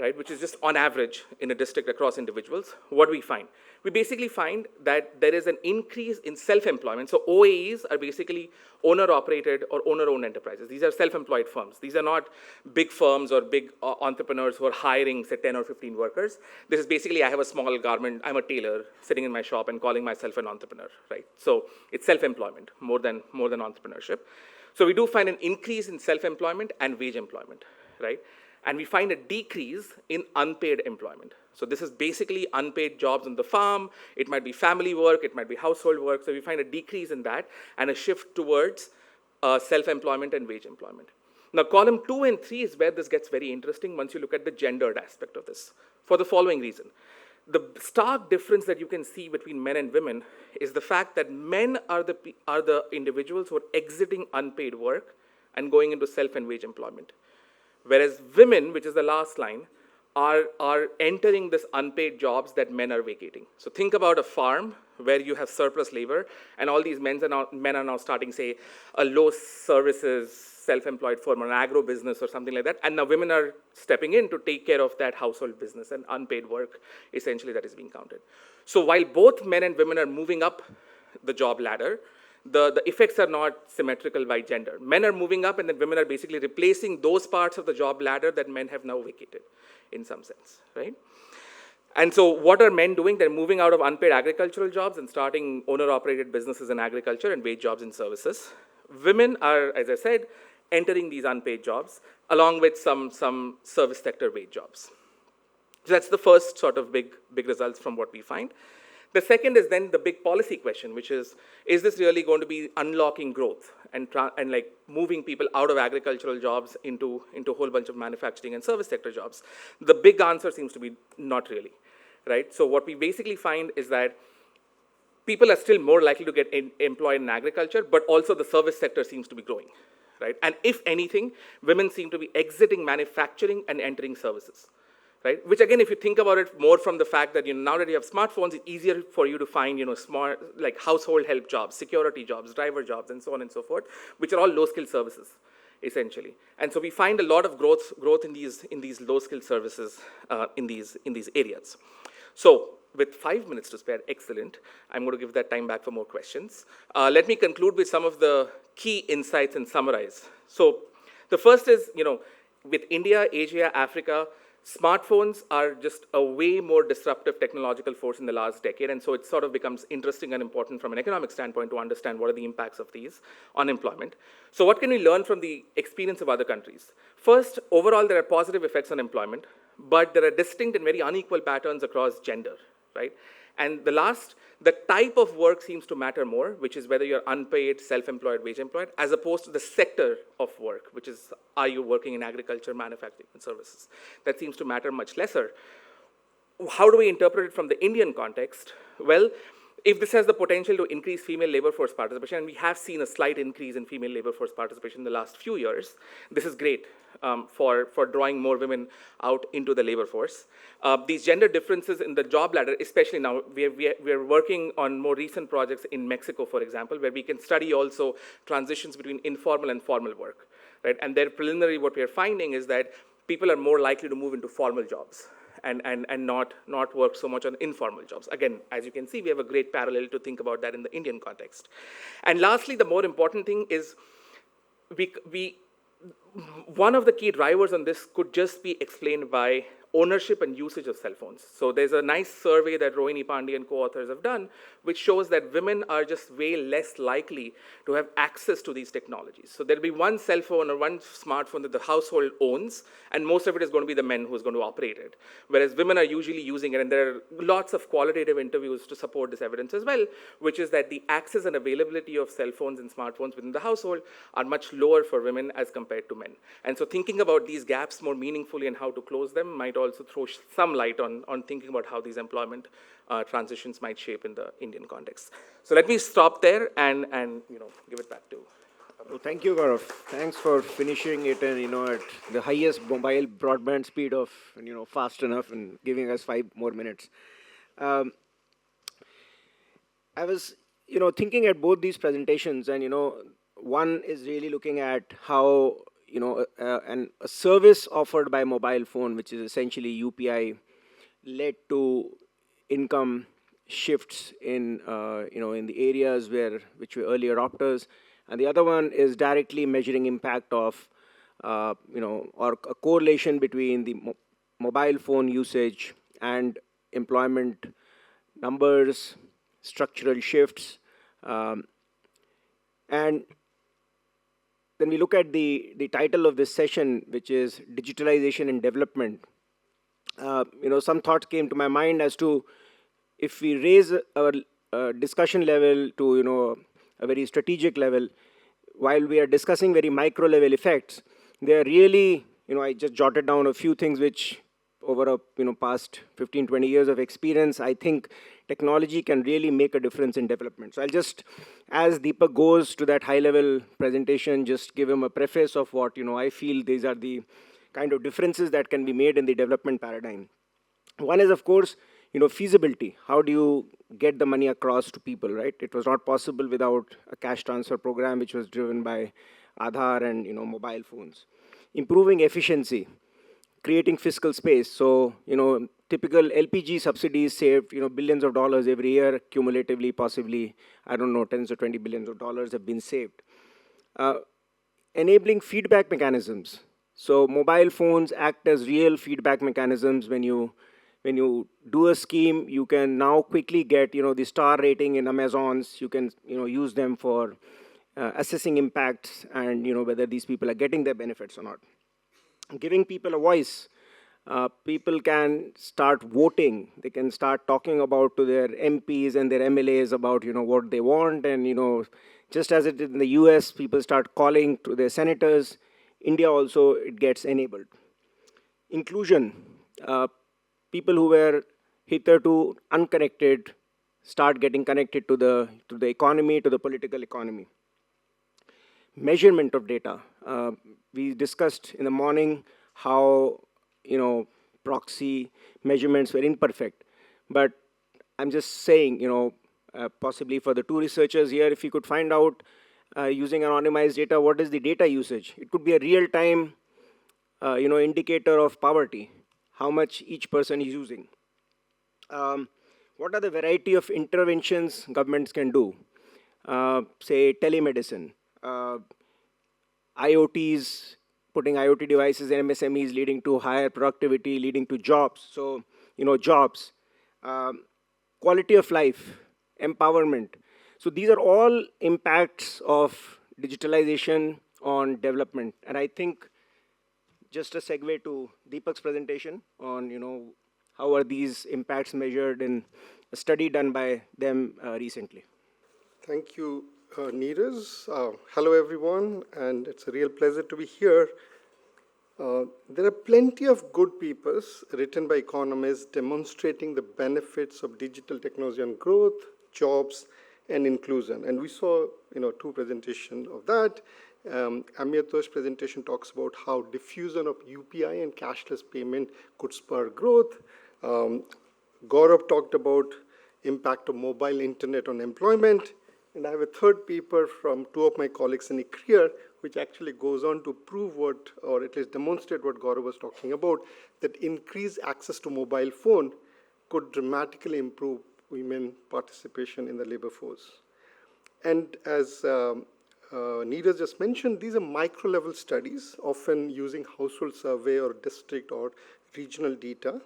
right, which is just on average in a district across individuals, what do we find? We basically find that there is an increase in self-employment. So OAEs are basically owner-operated or owner-owned enterprises. These are self-employed firms. These are not big firms or big entrepreneurs who are hiring, say, 10 or 15 workers. This is basically, I have a small garment, I'm a tailor sitting in my shop and calling myself an entrepreneur, right? So it's self-employment more than entrepreneurship. So we do find an increase in self-employment and wage employment, right? And we find a decrease in unpaid employment. So this is basically unpaid jobs on the farm. It might be family work, it might be household work. So we find a decrease in that and a shift towards self-employment and wage employment. Now, column 2 and 3 is where this gets very interesting once you look at the gendered aspect of this, for the following reason. The stark difference that you can see between men and women is the fact that men are the individuals who are exiting unpaid work and going into self and wage employment. Whereas women, which is the last line, are entering this unpaid jobs that men are vacating. So think about a farm where you have surplus labor, and all these men are now starting, say, a low services, self-employed firm, or an agro business or something like that, and now women are stepping in to take care of that household business and unpaid work, essentially, that is being counted. So while both men and women are moving up the job ladder, the effects are not symmetrical by gender. Men are moving up, and then women are basically replacing those parts of the job ladder that men have now vacated, in some sense, right? And so what are men doing? They're moving out of unpaid agricultural jobs and starting owner-operated businesses in agriculture and wage jobs in services. Women are, as I said, entering these unpaid jobs, along with some service sector wage jobs. So that's the first sort of big results from what we find. The second is then the big policy question, which is this really going to be unlocking growth and like moving people out of agricultural jobs into a whole bunch of manufacturing and service sector jobs? The big answer seems to be not really, right? So what we basically find is that people are still more likely to get employed in agriculture, but also the service sector seems to be growing, right? And if anything, women seem to be exiting manufacturing and entering services. Right? Which again, if you think about it more from the fact that now that you have smartphones, it's easier for you to find smart, like household help jobs, security jobs, driver jobs, and so on and so forth, which are all low-skill services, essentially. And so we find a lot of growth in these low-skill services in these areas. So with 5 minutes to spare, excellent. I'm going to give that time back for more questions. Let me conclude with some of the key insights and summarize. So the first is, with India, Asia, Africa, smartphones are just a way more disruptive technological force in the last decade, and so it sort of becomes interesting and important from an economic standpoint to understand what are the impacts of these on employment. So what can we learn from the experience of other countries? First, overall, there are positive effects on employment, but there are distinct and very unequal patterns across gender, right? And the type of work seems to matter more, which is whether you're unpaid, self-employed, wage-employed, as opposed to the sector of work, which is, are you working in agriculture, manufacturing, and services? That seems to matter much lesser. How do we interpret it from the Indian context? Well, if this has the potential to increase female labor force participation, and we have seen a slight increase in female labor force participation in the last few years, this is great for drawing more women out into the labor force. These gender differences in the job ladder, especially now, we are working on more recent projects in Mexico, for example, where we can study also transitions between informal and formal work, right? And there preliminary, what we are finding is that people are more likely to move into formal jobs and not work so much on informal jobs. Again, as you can see, we have a great parallel to think about that in the Indian context. And lastly, the more important thing is one of the key drivers on this could just be explained by ownership and usage of cell phones. So there's a nice survey that Rohini Pandey and co-authors have done, which shows that women are just way less likely to have access to these technologies. So there'll be one cell phone or one smartphone that the household owns, and most of it is going to be the men who's going to operate it. Whereas women are usually using it, and there are lots of qualitative interviews to support this evidence as well, which is that the access and availability of cell phones and smartphones within the household are much lower for women as compared to men. And so thinking about these gaps more meaningfully and how to close them might also throw some light on thinking about how these employment transitions might shape in the Indian context. So let me stop there and give it back to. Well, thank you, Gaurav. Thanks for finishing it and at the highest mobile broadband speed of fast enough and giving us 5 more minutes. I was thinking at both these presentations, and one is really looking at how a service offered by mobile phone, which is essentially UPI, led to income shifts in in the areas which were early adopters, and the other one is directly measuring impact of or a correlation between the mobile phone usage and employment numbers, structural shifts, and then we look at the title of this session, which is Digitalization and Development. Some thoughts came to my mind as to if we raise our discussion level to a very strategic level, while we are discussing very micro level effects, they are really I just jotted down a few things which over a past 15-20 years of experience, I think technology can really make a difference in development. So I'll just, as Deepak goes to that high level presentation, just give him a preface of what I feel these are the kind of differences that can be made in the development paradigm. One is, of course, feasibility. How do you get the money across to people, right? It was not possible without a cash transfer program which was driven by Aadhaar and mobile phones. Improving efficiency, creating fiscal space. So typical LPG subsidies saved billions of dollars every year, cumulatively, possibly I don't know, tens or 20 billions of dollars have been saved. Enabling feedback mechanisms. So mobile phones act as real feedback mechanisms. When you do a scheme, you can now quickly get the star rating in Amazons. You can use them for assessing impacts and whether these people are getting their benefits or not. Giving people a voice. People can start voting. They can start talking about to their MPs and their MLAs about what they want, and just as it did in the US, people start calling to their senators. India also, it gets enabled. Inclusion. People who were hitherto unconnected start getting connected to the economy, to the political economy. Measurement of data. We discussed in the morning how proxy measurements were imperfect, but I'm just saying possibly for the two researchers here, if you could find out using anonymized data, what is the data usage? It could be a real-time indicator of poverty, how much each person is using. What are the variety of interventions governments can do? Say telemedicine, IoTs, putting IoT devices in MSMEs leading to higher productivity, leading to jobs. So, jobs, quality of life, empowerment. So these are all impacts of digitalization on development. And I think just a segue to Deepak's presentation on, how are these impacts measured in a study done by them recently. Thank you, Neeraj. Hello, everyone, and it's a real pleasure to be here. There are plenty of good papers written by economists demonstrating the benefits of digital technology on growth, jobs, and inclusion. And we saw, two presentations of that. Amiyatosh's presentation talks about how diffusion of UPI and cashless payment could spur growth. Gaurav talked about impact of mobile internet on employment. And I have a third paper from two of my colleagues in ICRIER, which actually goes on to prove what, or at least demonstrate what Gaurav was talking about, that increased access to mobile phone could dramatically improve women participation in the labor force. And as Neeraj just mentioned, these are micro-level studies, often using household survey or district or regional data.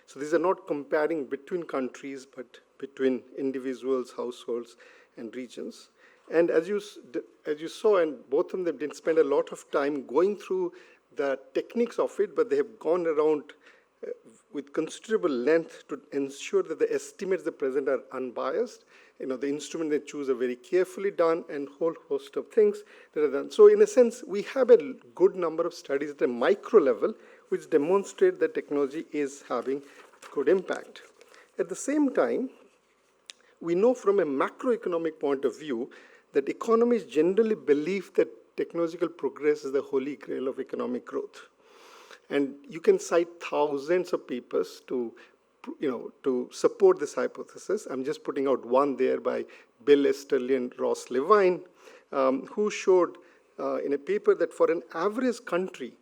So these are not comparing between countries, but between individuals, households, and regions. And as you saw, and both of them didn't spend a lot of time going through the techniques of it, but they have gone around with considerable length to ensure that the estimates they present are unbiased. The instrument they choose are very carefully done, and whole host of things that are done. So in a sense, we have a good number of studies at a micro level which demonstrate that technology is having good impact. At the same time, we know from a macroeconomic point of view that economists generally believe that technological progress is the holy grail of economic growth. And you can cite thousands of papers to support this hypothesis. I'm just putting out one there by Bill Easterly and Ross Levine, who showed in a paper that for an average country,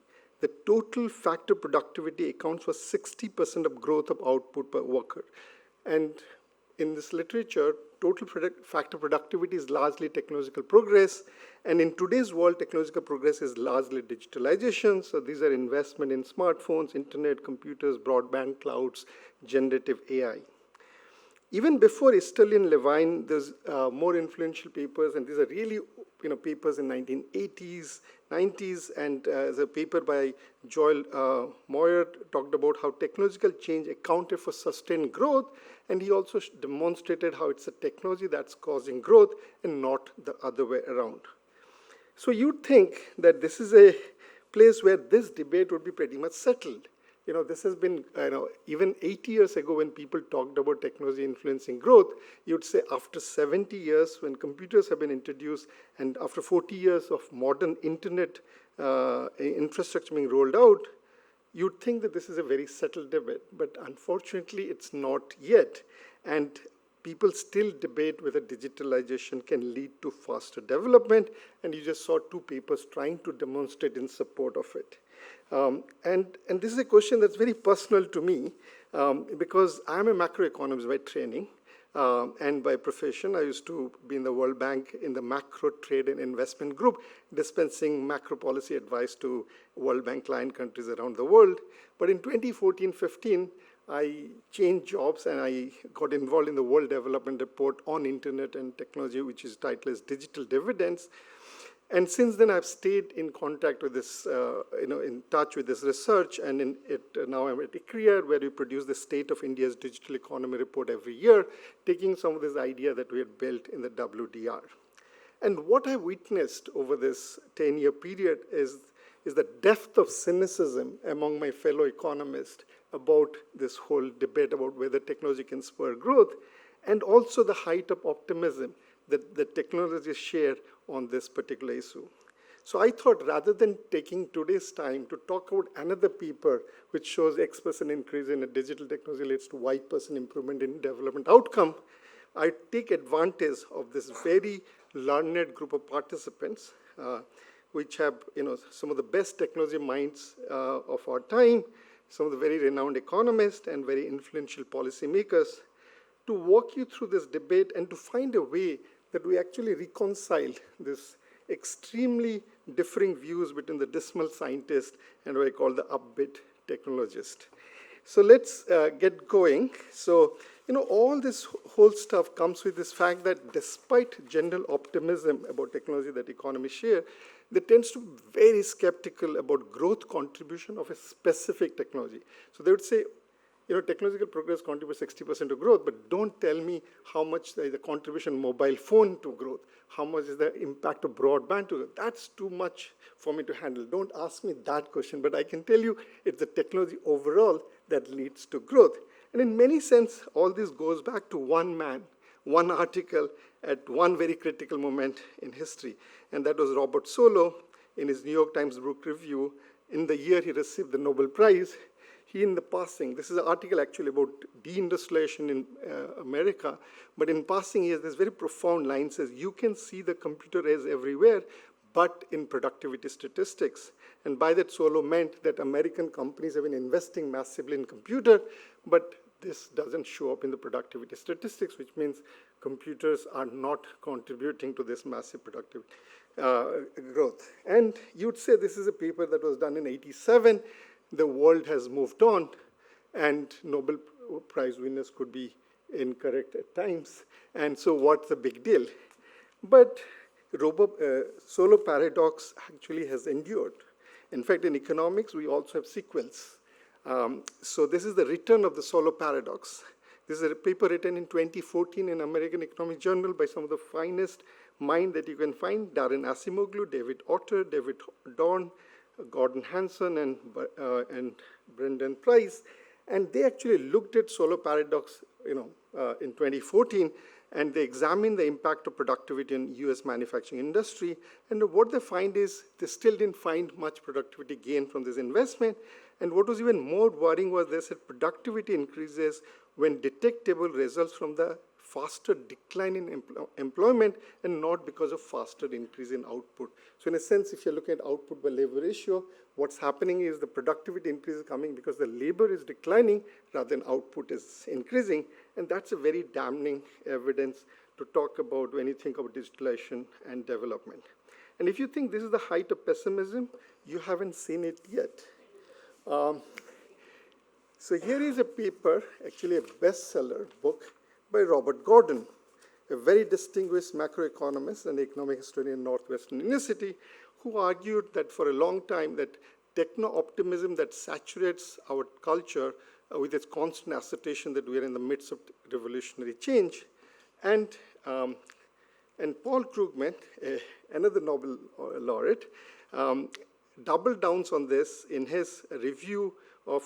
the total factor productivity accounts for 60% of growth of output per worker. And in this literature, total factor productivity is largely technological progress. And in today's world, technological progress is largely digitalization. So these are investment in smartphones, internet, computers, broadband, clouds, generative AI. Even before Easterlin and Levine, there's more influential papers, and these are really papers in 1980s, 90s, and there's a paper by Joel Moyer talked about how technological change accounted for sustained growth, and he also demonstrated how it's a technology that's causing growth and not the other way around. So you'd think that this is a place where this debate would be pretty much settled. This has been, even 80 years ago when people talked about technology influencing growth, you'd say after 70 years when computers have been introduced and after 40 years of modern internet infrastructure being rolled out, you'd think that this is a very settled debate. But unfortunately, it's not yet. And people still debate whether digitalization can lead to faster development. And you just saw two papers trying to demonstrate in support of it. And this is a question that's very personal to me because I'm a macroeconomist by training and by profession. I used to be in the World Bank in the macro trade and investment group, dispensing macro policy advice to World Bank client countries around the world. But in 2014-15, I changed jobs and I got involved in the World Development Report on Internet and Technology, which is titled as Digital Dividends. And since then, I've stayed in contact with this, in touch with this research. And now I'm at ICRIER, where we produce the State of India's Digital Economy report every year, taking some of this idea that we had built in the WDR. And what I witnessed over this 10-year period is the depth of cynicism among my fellow economists about this whole debate about whether technology can spur growth, and also the height of optimism that the technologies share on this particular issue. So I thought rather than taking today's time to talk about another paper which shows X% increase in a digital technology leads to Y% improvement in development outcome, I take advantage of this very learned group of participants which have some of the best technology minds of our time, some of the very renowned economists and very influential policymakers, to walk you through this debate and to find a way that we actually reconcile this extremely differing views between the dismal scientist and what I call the upbeat technologist. So let's get going. So, all this whole stuff comes with this fact that despite general optimism about technology that economists share, they tend to be very skeptical about growth contribution of a specific technology. So they would say, technological progress contributes 60% to growth, but don't tell me how much is the contribution of mobile phone to growth, how much is the impact of broadband to growth. That's too much for me to handle. Don't ask me that question, but I can tell you it's the technology overall that leads to growth. And in many sense, all this goes back to one man, one article at one very critical moment in history. And that was Robert Solow in his New York Times Book Review. In the year he received the Nobel Prize, he in the passing, this is an article actually about deindustrialization in America, but in passing he has this very profound line, says, you can see the computer as everywhere, but in productivity statistics. And by that, Solow meant that American companies have been investing massively in computer, but this doesn't show up in the productivity statistics, which means computers are not contributing to this massive productivity growth. And you'd say this is a paper that was done in '87. The world has moved on, and Nobel Prize winners could be incorrect at times. And so what's the big deal? But Solow paradox actually has endured. In fact, in economics, we also have sequels. So this is the return of the Solow paradox. This is a paper written in 2014 in American Economic Journal by some of the finest minds that you can find, Darren Acemoglu, David Otter, David Dorn, Gordon Hanson, and Brendan Price. And they actually looked at Solow paradox in 2014, and they examined the impact of productivity in US manufacturing industry. And what they find is they still didn't find much productivity gain from this investment. And what was even more worrying was they said productivity increases when detectable results from the faster decline in employment and not because of faster increase in output. So in a sense, if you're looking at output by labor ratio, what's happening is the productivity increase is coming because the labor is declining rather than output is increasing. And that's a very damning evidence to talk about when you think of digitalization and development. And if you think this is the height of pessimism, you haven't seen it yet. So here is a paper, actually a bestseller book by Robert Gordon, a very distinguished macroeconomist and economic historian in Northwestern University, who argued that for a long time that techno-optimism that saturates our culture with its constant assertion that we are in the midst of revolutionary change. And Paul Krugman, another Nobel laureate, doubled down on this in his review of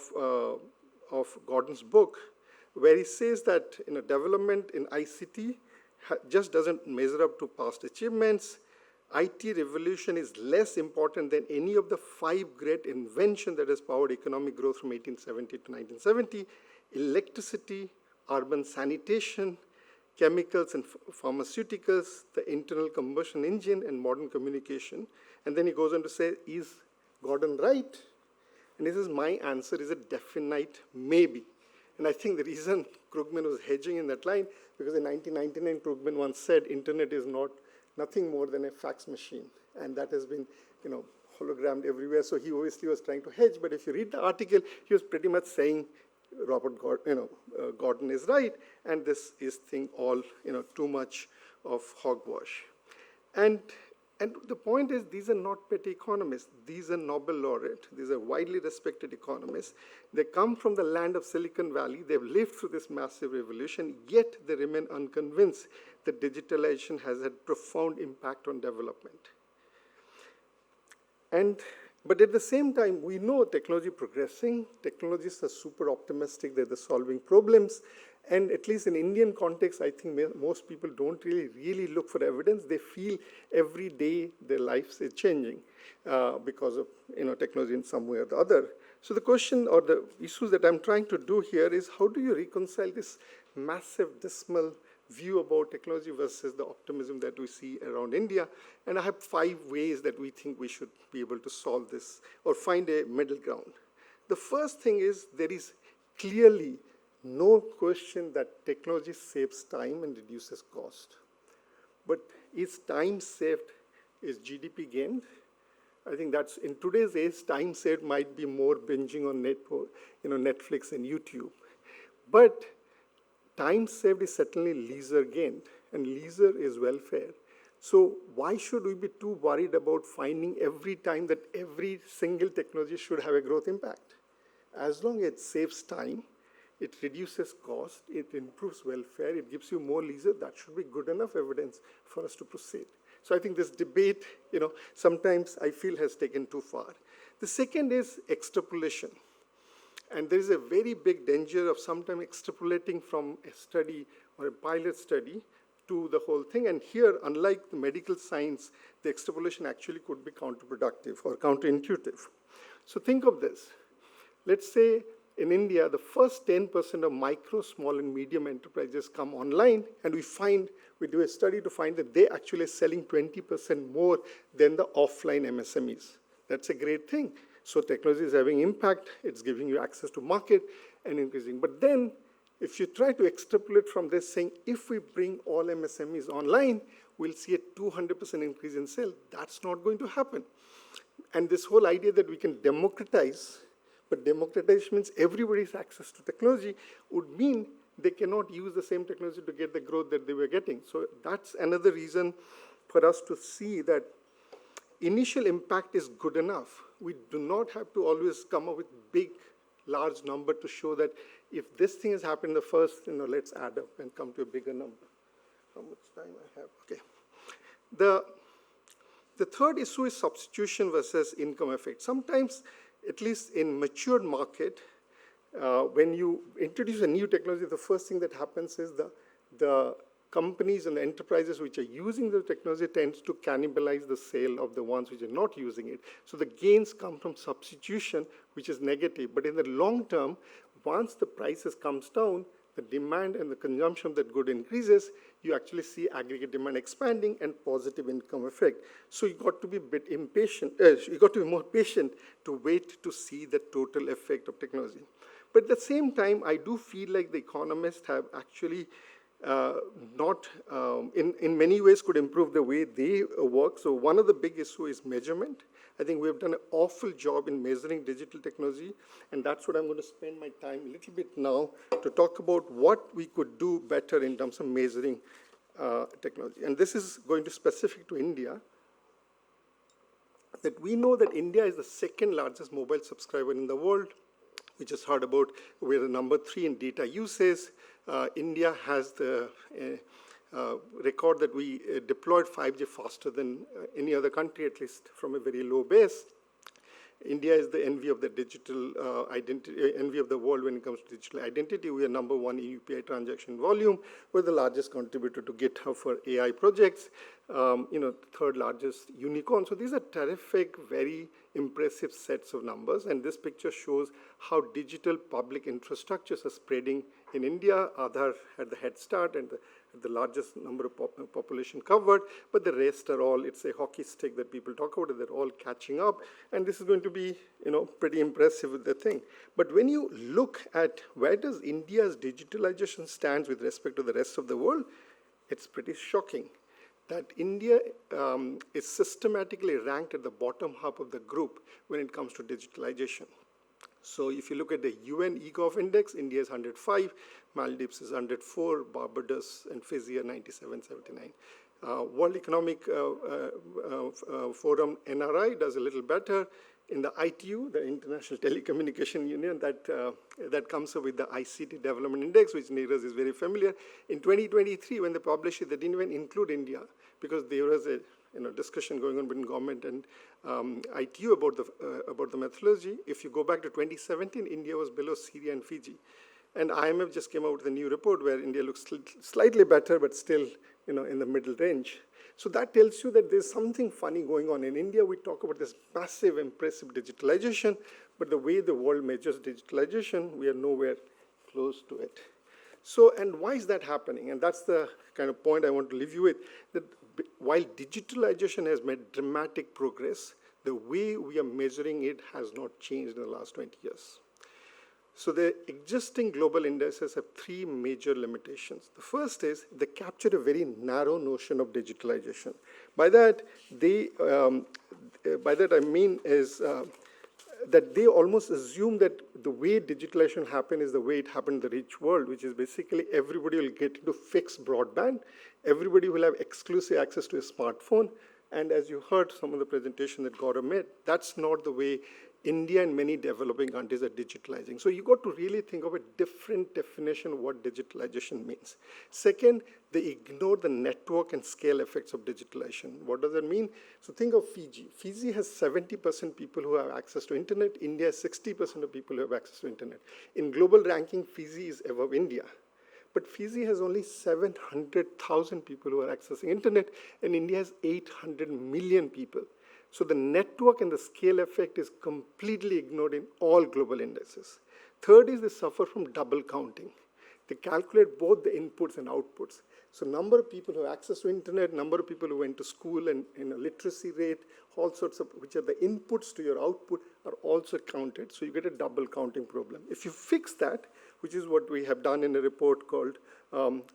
Gordon's book, where he says that development in ICT just doesn't measure up to past achievements. IT revolution is less important than any of the 5 great inventions that has powered economic growth from 1870 to 1970: electricity, urban sanitation, chemicals and pharmaceuticals, the internal combustion engine, and modern communication. And then he goes on to say, is Gordon right? And he says, my answer is a definite maybe. And I think the reason Krugman was hedging in that line, because in 1999, Krugman once said, internet is nothing more than a fax machine. And that has been, hologrammed everywhere. So he obviously was trying to hedge. But if you read the article, he was pretty much saying Gordon is right, and this is thing all, too much of hogwash. And the point is, these are not petty economists. These are Nobel laureate. These are widely respected economists. They come from the land of Silicon Valley. They've lived through this massive revolution, yet they remain unconvinced that digitalization has had profound impact on development. But at the same time, we know technology progressing. Technologists are super optimistic that they're solving problems. And at least in Indian context, I think most people don't really look for evidence. They feel every day their lives is changing because of technology in some way or the other. So the question or the issues that I'm trying to do here is, how do you reconcile this massive dismal view about technology versus the optimism that we see around India? And I have 5 ways that we think we should be able to solve this or find a middle ground. The first thing is, there is clearly no question that technology saves time and reduces cost. But is time saved, is GDP gained? I think that's, in today's age, time saved might be more binging on Netflix and YouTube. But time saved is certainly leisure gained, and leisure is welfare. So why should we be too worried about finding every time that every single technology should have a growth impact? As long as it saves time, it reduces cost, it improves welfare, it gives you more leisure, that should be good enough evidence for us to proceed. So I think this debate, sometimes I feel has taken too far. The second is extrapolation. And there is a very big danger of sometimes extrapolating from a study or a pilot study to the whole thing. And here, unlike the medical science, the extrapolation actually could be counterproductive or counterintuitive. So think of this. Let's say in India, the first 10% of micro, small, and medium enterprises come online, and we do a study to find that they actually are selling 20% more than the offline MSMEs. That's a great thing. So technology is having impact, it's giving you access to market and increasing. But then, if you try to extrapolate from this, saying, if we bring all MSMEs online, we'll see a 200% increase in sales. That's not going to happen. And this whole idea that we can democratize, but democratization means everybody's access to technology, would mean they cannot use the same technology to get the growth that they were getting. So that's another reason for us to see that initial impact is good enough. We do not have to always come up with big, large number to show that if this thing has happened the first, let's add up and come to a bigger number. How much time I have? Okay. The third issue is substitution versus income effect. Sometimes, at least in matured market, when you introduce a new technology, the first thing that happens is the companies and the enterprises which are using the technology tends to cannibalize the sale of the ones which are not using it. So the gains come from substitution, which is negative. But in the long term, once the prices comes down, the demand and the consumption of that good increases, you actually see aggregate demand expanding and positive income effect. So you got to be a bit impatient, you got to be more patient to wait to see the total effect of technology. But at the same time, I do feel like the economists have actually in many ways could improve the way they work. So one of the big issues is measurement. I think we have done an awful job in measuring digital technology, and that's what I'm going to spend my time a little bit now to talk about what we could do better in terms of measuring technology. And this is going to specific to India, that we know that India is the second largest mobile subscriber in the world. We just heard about we're the number 3 in data usage. India has the record that we deployed 5G faster than any other country, at least from a very low base. India is the envy of the digital identity, envy of the world when it comes to digital identity. We are number 1 in UPI transaction volume. We're the largest contributor to GitHub for AI projects. Third largest unicorn. So these are terrific, very impressive sets of numbers. And this picture shows how digital public infrastructures are spreading in India. Aadhaar had the head start and the largest number of population covered, but the rest are all, it's a hockey stick that people talk about, and they're all catching up. And this is going to be, pretty impressive with the thing. But when you look at where does India's digitalization stands with respect to the rest of the world, it's pretty shocking that India is systematically ranked at the bottom half of the group when it comes to digitalization. So if you look at the UN eGov index, India is 105, Maldives is 104, Barbados and Fiji are 97, 79. World Economic Forum, NRI, does a little better. In the ITU, the International Telecommunication Union, that comes up with the ICT Development Index, which Neeraj is very familiar. In 2023, when they published it, they didn't even include India because there was a discussion going on between government and ITU about the methodology. If you go back to 2017, India was below Syria and Fiji. And IMF just came out with a new report where India looks slightly better, but still in the middle range. So that tells you that there's something funny going on. In India, we talk about this massive, impressive digitalization, but the way the world measures digitalization, we are nowhere close to it. So, and why is that happening? And that's the kind of point I want to leave you with, that while digitalization has made dramatic progress, the way we are measuring it has not changed in the last 20 years. So the existing global indices have 3 major limitations. The first is they capture a very narrow notion of digitalization. By that, I mean is that they almost assume that the way digitalization happened is the way it happened in the rich world, which is basically everybody will get into fixed broadband, everybody will have exclusive access to a smartphone, and as you heard some of the presentation that Gaurav made, that's not the way India and many developing countries are digitalizing. So you got to really think of a different definition of what digitalization means. Second, they ignore the network and scale effects of digitalization. What does that mean? So think of Fiji. Fiji has 70% people who have access to internet. India has 60% of people who have access to internet. In global ranking, Fiji is above India. But Fiji has only 700,000 people who are accessing internet, and India has 800 million people. So the network and the scale effect is completely ignored in all global indices. Third is they suffer from double counting. They calculate both the inputs and outputs. So number of people who have access to internet, number of people who went to school, and literacy rate, all sorts of, which are the inputs to your output, are also counted. So you get a double counting problem. If you fix that, which is what we have done in a report called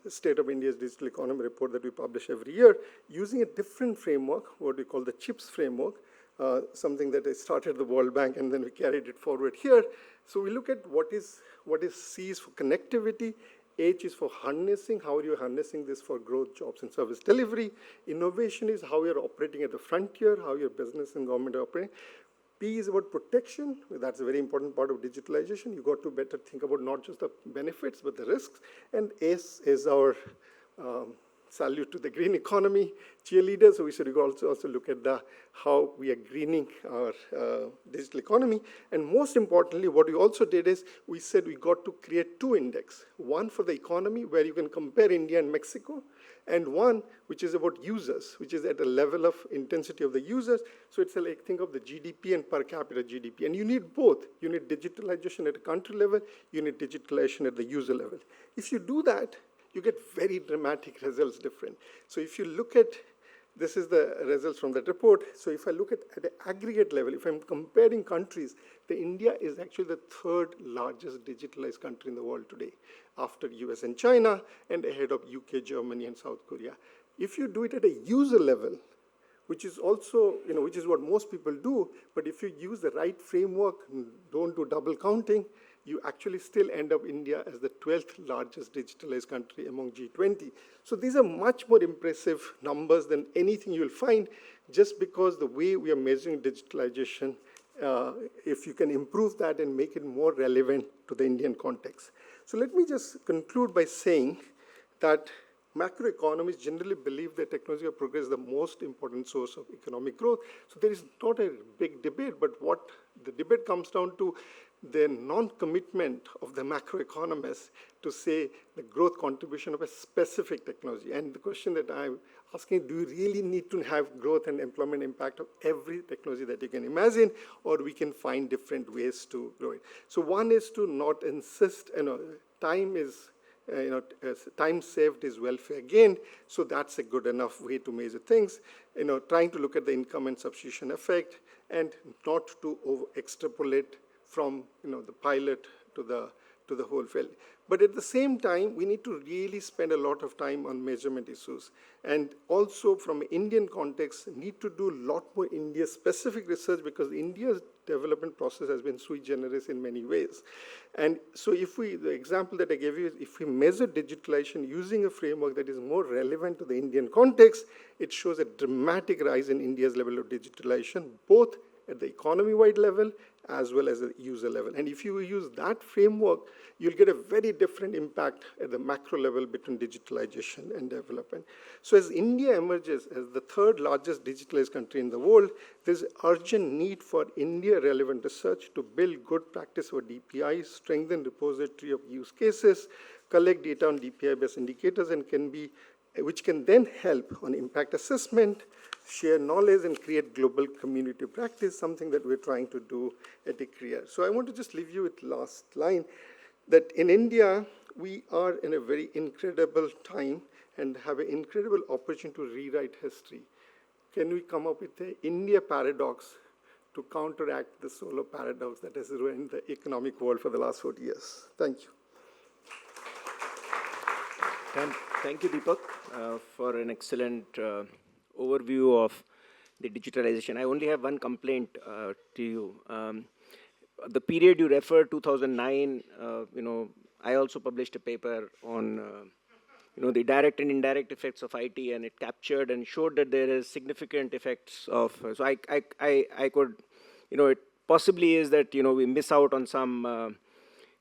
State of India's Digital Economy report that we publish every year, using a different framework, what we call the CHIPS framework, something that I started at the World Bank and then we carried it forward here. So we look at what is C is for connectivity, H is for harnessing, how are you harnessing this for growth, jobs, and service delivery. Innovation is how you're operating at the frontier, how your business and government are operating. P is about protection. That's a very important part of digitalization. You got to better think about not just the benefits, but the risks. And S is our salute to the green economy cheerleaders. So we should also look at how we are greening our digital economy. And most importantly, what we also did is we said we got to create two indexes, one for the economy where you can compare India and Mexico, and one which is about users, which is at the level of intensity of the users. So it's like, think of the GDP and per capita GDP. And you need both. You need digitalization at a country level. You need digitalization at the user level. If you do that, you get very dramatic results different. So if you look at, this is the results from that report. So if I look at the aggregate level, if I'm comparing countries, India is actually the third largest digitalized country in the world today, after US and China, and ahead of UK, Germany, and South Korea. If you do it at a user level, which is also, which is what most people do, but if you use the right framework, don't do double counting, you actually still end up India as the 12th largest digitalized country among G20. So these are much more impressive numbers than anything you'll find, just because the way we are measuring digitalization, if you can improve that and make it more relevant to the Indian context. So let me just conclude by saying that macroeconomists generally believe that technological progress is the most important source of economic growth. So there is not a big debate, but what the debate comes down to, the non-commitment of the macroeconomists to say the growth contribution of a specific technology. And the question that I'm asking, do you really need to have growth and employment impact of every technology that you can imagine, or we can find different ways to grow it? So one is to not insist, time is, time saved is welfare gained, so that's a good enough way to measure things. Trying to look at the income and substitution effect, and not to extrapolate from the pilot to the whole field. But at the same time, we need to really spend a lot of time on measurement issues. And also from an Indian context, need to do a lot more India-specific research, because India's development process has been sui generis in many ways. And so the example that I gave you is, if we measure digitalization using a framework that is more relevant to the Indian context, it shows a dramatic rise in India's level of digitalization, both at the economy-wide level as well as the user level. And if you use that framework, you'll get a very different impact at the macro level between digitalization and development. So as India emerges as the third largest digitalized country in the world, there's urgent need for India-relevant research to build good practice for DPI, strengthen repository of use cases, collect data on DPI-based indicators, and which can then help on impact assessment, share knowledge, and create global community practice, something that we're trying to do at ICRIER. So I want to just leave you with last line, that in India, we are in a very incredible time and have an incredible opportunity to rewrite history. Can we come up with an India paradox to counteract the solo paradox that has ruined the economic world for the last 40 years? Thank you. Thank you, Deepak, for an excellent overview of the digitalization. I only have one complaint to you. The period you referred, 2009, I also published a paper on, the direct and indirect effects of IT, and it captured and showed that there is significant effects of, so I could, it possibly is that, we miss out on some,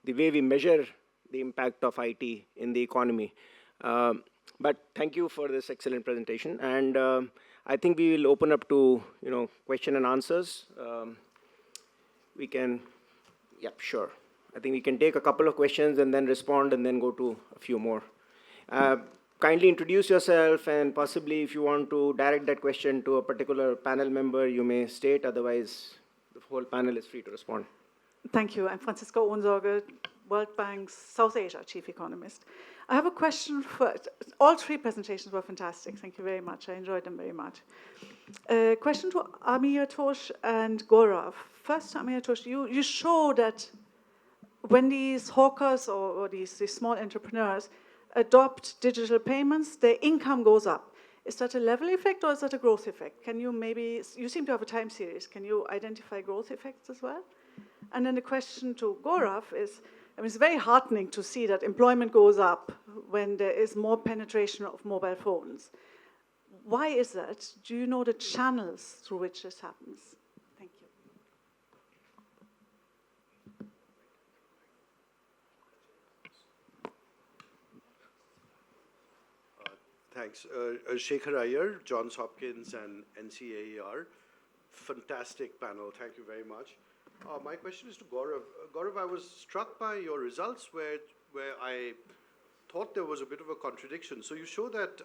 the way we measure the impact of IT in the economy. But thank you for this excellent presentation. And I think we will open up to, question and answers. We can, yeah, sure. I think we can take a couple of questions and then respond and then go to a few more. Kindly introduce yourself, and possibly if you want to direct that question to a particular panel member, you may state, otherwise the whole panel is free to respond. Thank you. I'm Franziska Ohnsorge, World Bank's South Asia Chief Economist. I have a question for, all three presentations were fantastic. Thank you very much. I enjoyed them very much. A question to Amiyatosh and Gaurav. First, Amiyatosh, you show that when these hawkers or these small entrepreneurs adopt digital payments, their income goes up. Is that a level effect or is that a growth effect? Can you you seem to have a time series. Can you identify growth effects as well? And then the question to Gaurav is, it's very heartening to see that employment goes up when there is more penetration of mobile phones. Why is that? Do you know the channels through which this happens? Thank you. Thanks. Shekhar Iyer, Johns Hopkins and NCAER. Fantastic panel. Thank you very much. My question is to Gaurav. Gaurav, I was struck by your results where I thought there was a bit of a contradiction. So you show that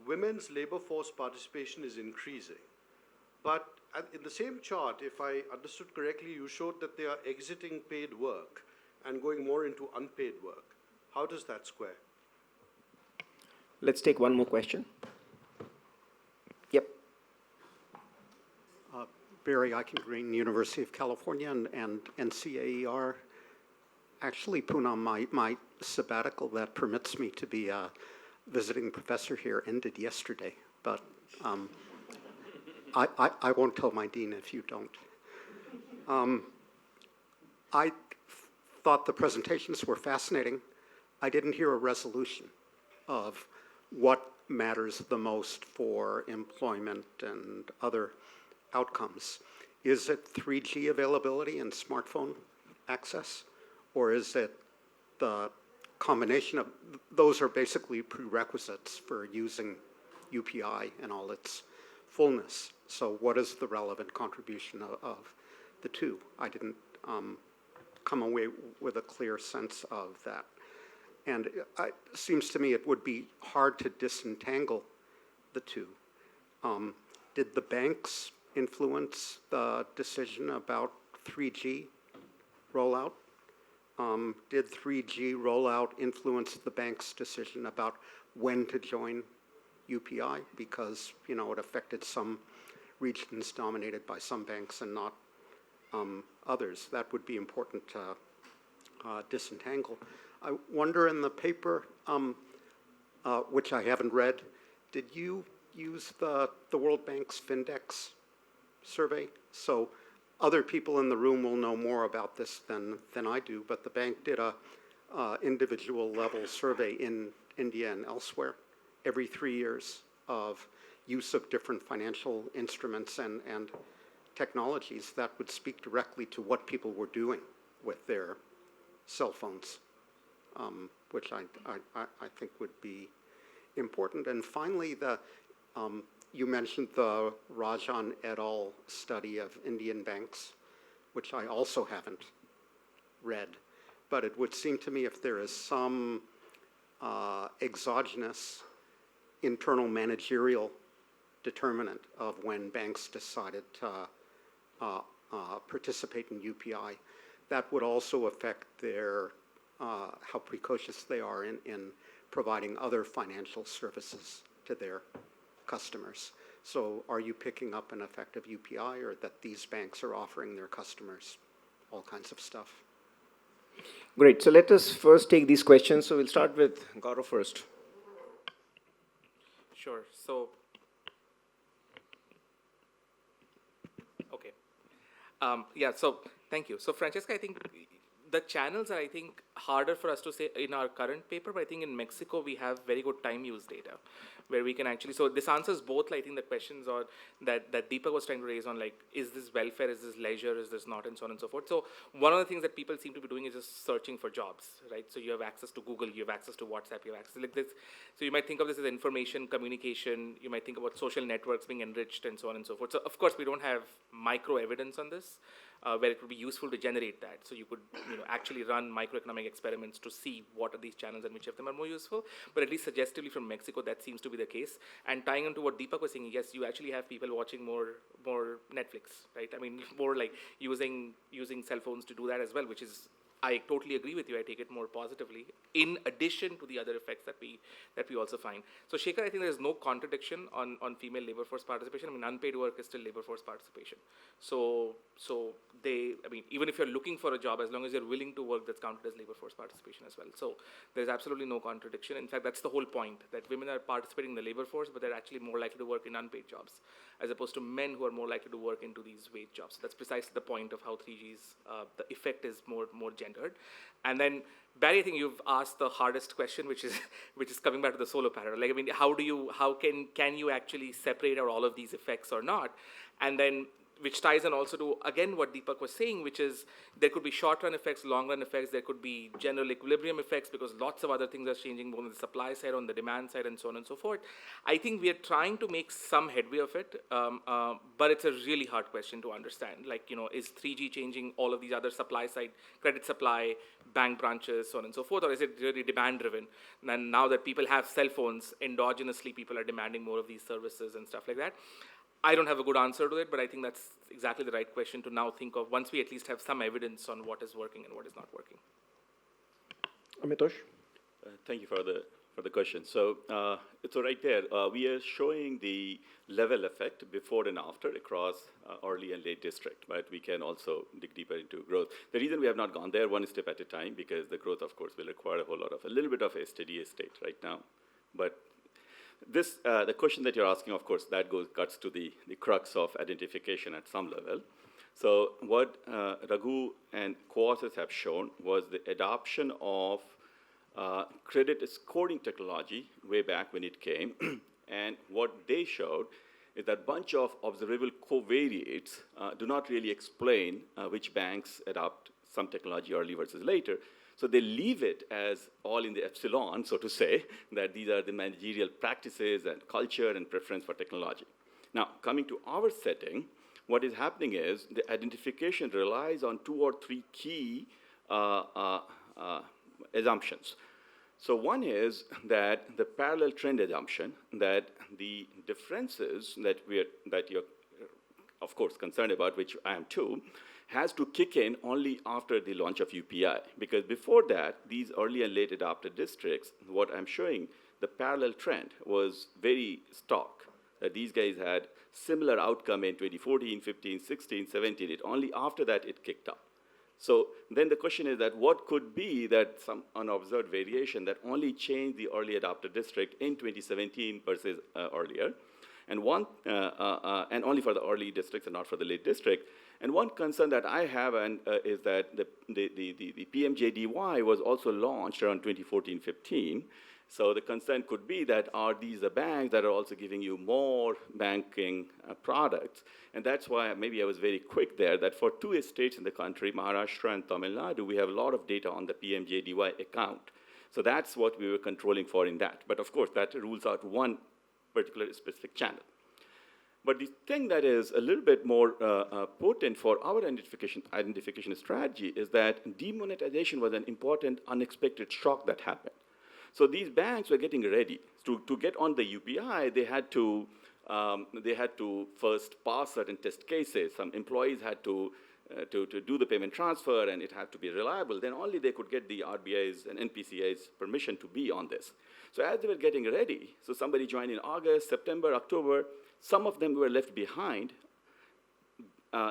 women's labor force participation is increasing. But in the same chart, if I understood correctly, you showed that they are exiting paid work and going more into unpaid work. How does that square? Let's take one more question. Yep. Barry Eichengreen, University of California and NCAER. Actually, Poonam, my sabbatical that permits me to be a visiting professor here ended yesterday, but I won't tell my dean if you don't. I thought the presentations were fascinating. I didn't hear a resolution of what matters the most for employment and other outcomes. Is it 3G availability and smartphone access? Or is it the combination of, those are basically prerequisites for using UPI in all its fullness. So what is the relevant contribution of the two? I didn't come away with a clear sense of that. And it seems to me it would be hard to disentangle the two. Did the banks influence the decision about 3G rollout? Did 3G rollout influence the bank's decision about when to join UPI? Because, you know, it affected some regions dominated by some banks and not others. That would be important to disentangle. I wonder in the paper, which I haven't read, did you use the World Bank's Findex survey? So other people in the room will know more about this than I do, but the bank did a individual level survey in India and elsewhere every 3 years of use of different financial instruments and technologies that would speak directly to what people were doing with their cell phones, which I think would be important. And finally, you mentioned the Rajan et al. Study of Indian banks, which I also haven't read. But it would seem to me if there is some exogenous internal managerial determinant of when banks decided to participate in UPI, that would also affect their how precocious they are in providing other financial services to their customers. So are you picking up an effect of UPI, or that these banks are offering their customers all kinds of stuff? Great. So let us first take these questions. So we'll start with Gaurav first. Sure. So, okay. Yeah, so thank you. So Francesca, I think the channels are, I think, harder for us to say in our current paper, but I think in Mexico we have very good time use data where we can actually, so this answers both, I think, the questions or that Deepak was trying to raise on, like, is this welfare, is this leisure, is this not, and so on and so forth. So one of the things that people seem to be doing is just searching for jobs, right? So you have access to Google, you have access to WhatsApp, you have access like this. So you might think of this as information, communication, you might think about social networks being enriched and so on and so forth. So of course we don't have micro evidence on this, where it would be useful to generate that. So you could actually run microeconomic experiments to see what are these channels and which of them are more useful. But at least suggestively from Mexico, that seems to be the case. And tying into what Deepak was saying, yes, you actually have people watching more Netflix, right? I mean, more like using cell phones to do that as well, which is, I totally agree with you. I take it more positively, in addition to the other effects that we also find. So Shekhar, I think there is no contradiction on female labor force participation. I mean, unpaid work is still labor force participation. So they, I mean, even if you're looking for a job, as long as you're willing to work, that's counted as labor force participation as well. So there's absolutely no contradiction. In fact, that's the whole point, that women are participating in the labor force, but they're actually more likely to work in unpaid jobs, as opposed to men who are more likely to work into these wage jobs. So that's precisely the point of how 3G's, the effect is more gendered. And then, Barry, I think you've asked the hardest question, which is coming back to the solar panel. Like, I mean, how can you actually separate out all of these effects or not? And then which ties in also to, again, what Deepak was saying, which is there could be short-run effects, long-run effects, there could be general equilibrium effects because lots of other things are changing, both on the supply side, on the demand side, and so on and so forth. I think we are trying to make some headway of it, but it's a really hard question to understand. Like, is 3G changing all of these other supply side, credit supply, bank branches, so on and so forth, or is it really demand-driven? And now that people have cell phones, endogenously people are demanding more of these services and stuff like that. I don't have a good answer to it, but I think that's exactly the right question to now think of once we at least have some evidence on what is working and what is not working. Amiyatosh? Thank you for the question. So right there, we are showing the level effect before and after across early and late district, but we can also dig deeper into growth. The reason we have not gone there one step at a time, because the growth, of course, will require a little bit of a steady state right now. But this, the question that you're asking, of course, that cuts to the crux of identification at some level. So what Raghu and co-authors have shown was the adoption of credit scoring technology way back when it came. And what they showed is that bunch of observable covariates do not really explain which banks adopt some technology early versus later. So they leave it as all in the epsilon, so to say, that these are the managerial practices and culture and preference for technology. Now, coming to our setting, what is happening is the identification relies on 2 or 3 key assumptions. So one is that the parallel trend assumption, that the differences that you're, of course, concerned about, which I am too, has to kick in only after the launch of UPI. Because before that, these early and late adopted districts, what I'm showing, the parallel trend was very stark. That these guys had similar outcome in 2014, 15, 16, 17. Only after that it kicked up. So then the question is that what could be that some unobserved variation that only changed the early adopted district in 2017 versus earlier, and only for the early districts and not for the late district. And one concern that I have is that the PMJDY was also launched around 2014-15. So the concern could be that are these the banks that are also giving you more banking products? And that's why maybe I was very quick there, that for 2 states in the country, Maharashtra and Tamil Nadu, we have a lot of data on the PMJDY account. So that's what we were controlling for in that. But of course, that rules out one particular specific channel. But the thing that is a little bit more potent for our identification strategy is that demonetization was an important unexpected shock that happened. So these banks were getting ready. To get on the UPI, they had to first pass certain test cases. Some employees had to do the payment transfer, and it had to be reliable. Then only they could get the RBI's and NPCI's permission to be on this. So as they were getting ready, so somebody joined in August, September, October. Some of them were left behind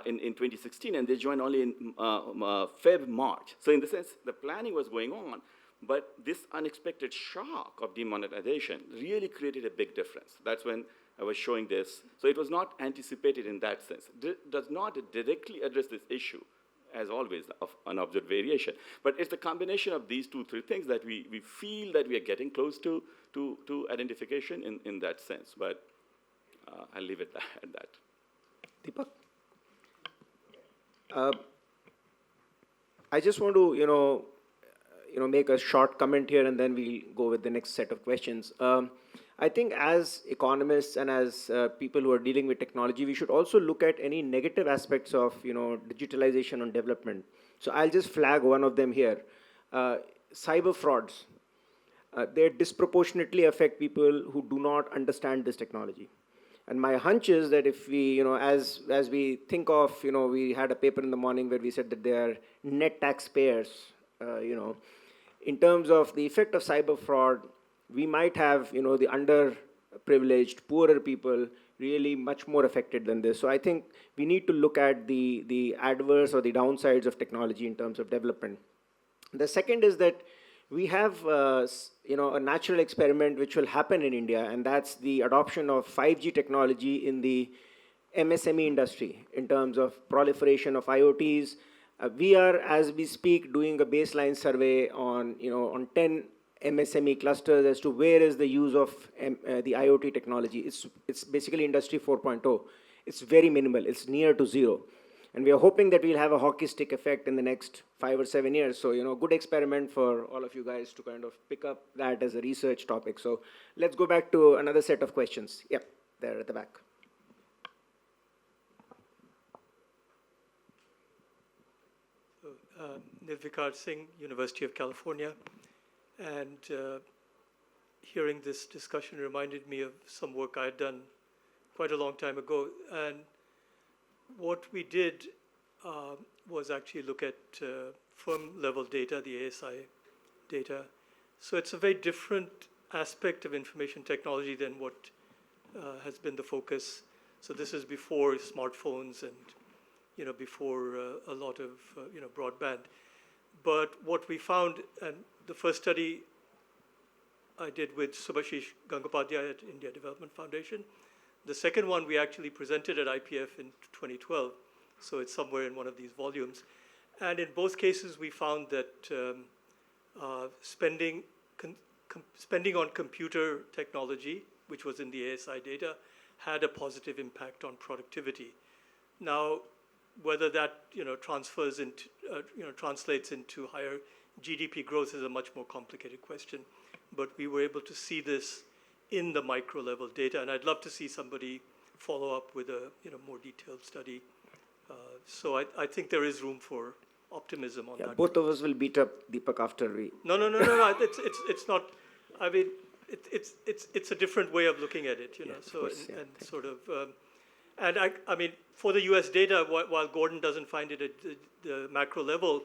in 2016, and they joined only in Feb, March. So in the sense, the planning was going on, but this unexpected shock of demonetization really created a big difference. That's when I was showing this. So it was not anticipated in that sense. Does not directly address this issue, as always, of unobserved variation. But it's the combination of these 2, 3 things that we feel that we are getting close to identification in that sense. But I'll leave it at that. Deepak? I just want to, make a short comment here, and then we'll go with the next set of questions. I think as economists and as people who are dealing with technology, we should also look at any negative aspects of, digitalization and development. So I'll just flag one of them here. Cyber frauds. They disproportionately affect people who do not understand this technology. And my hunch is that if we, as we think of, we had a paper in the morning where we said that they are net taxpayers, in terms of the effect of cyber fraud, we might have, the underprivileged, poorer people really much more affected than this. So I think we need to look at the adverse or the downsides of technology in terms of development. The second is that we have, a natural experiment which will happen in India, and that's the adoption of 5G technology in the MSME industry in terms of proliferation of IoTs. We are, as we speak, doing a baseline survey on 10 MSME clusters as to where is the use of the IoT technology. It's basically Industry 4.0. it's very minimal. It's near to zero. And we are hoping that we'll have a hockey stick effect in the next 5 or 7 years. So, good experiment for all of you guys to kind of pick up that as a research topic. So let's go back to another set of questions. Yep, there at the back. Nirvikar Singh, University of California. And hearing this discussion reminded me of some work I had done quite a long time ago. And what we did was actually look at firm-level data, the ASI data. So it's a very different aspect of information technology than what has been the focus. So this is before smartphones and before a lot of broadband. But what we found, and the first study I did with Subhashish Gangopadhyay at India Development Foundation. The second one we actually presented at IPF in 2012, so it's somewhere in one of these volumes. And in both cases, we found that spending on computer technology, which was in the ASI data, had a positive impact on productivity. Now, whether that transfers into translates into higher GDP growth is a much more complicated question. But we were able to see this in the micro level data, and I'd love to see somebody follow up with a more detailed study. So I think there is room for optimism on that. Both of us will beat up Deepak after we. No. It's not. I mean, it's a different way of looking at it, So course, and sort of. And I mean, for the U.S. data, while Gordon doesn't find it at the macro level,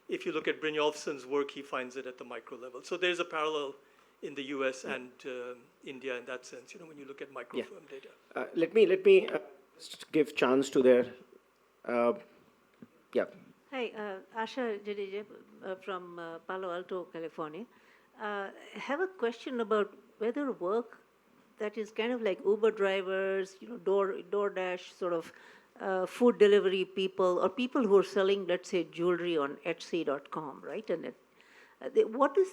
if you look at Brynjolfsson's work, he finds it at the micro level. So there's a parallel in the U.S. and India in that sense, when you look at microfirm data. Let me just give chance to their. Hi, Asha Jadeja from Palo Alto, California. I have a question about whether work that is kind of like Uber drivers, DoorDash, sort of food delivery people, or people who are selling, let's say, jewelry on Etsy.com, right? And what is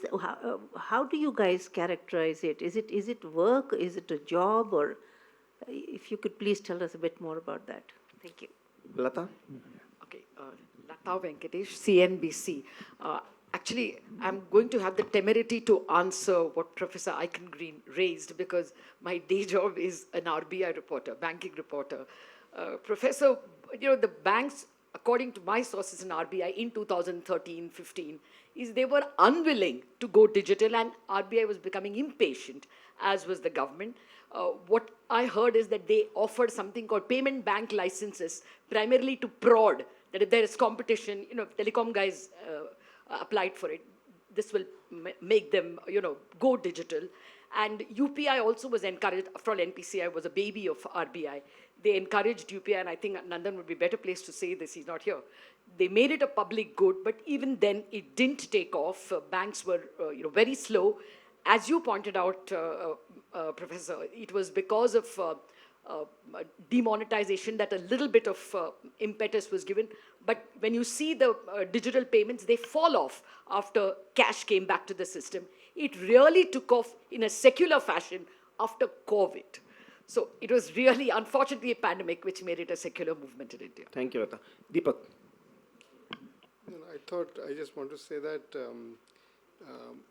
how do you guys characterize it? Is it work? Is it a job? Or if you could please tell us a bit more about that. Thank you. Lata? Okay, Lata Venkatesh, CNBC. Actually, I'm going to have the temerity to answer what Professor Eichengreen raised because my day job is an RBI reporter, banking reporter. Professor, the banks, according to my sources in RBI in 2013-15, is they were unwilling to go digital and RBI was becoming impatient, as was the government. What I heard is that they offered something called payment bank licenses, primarily to prod, that if there is competition, telecom guys applied for it, this will make them, go digital. And UPI also was encouraged. After all, NPCI was a baby of RBI. They encouraged UPI, and I think Nandan would be better placed to say this. He's not here. They made it a public good, but even then, it didn't take off. Banks were, very slow. As you pointed out, Professor, it was because of demonetization that a little bit of impetus was given. But when you see the digital payments, they fall off after cash came back to the system. It really took off in a secular fashion after COVID. So it was really, unfortunately, a pandemic which made it a secular movement in India. Thank you, Lata. Deepak. I just want to say that,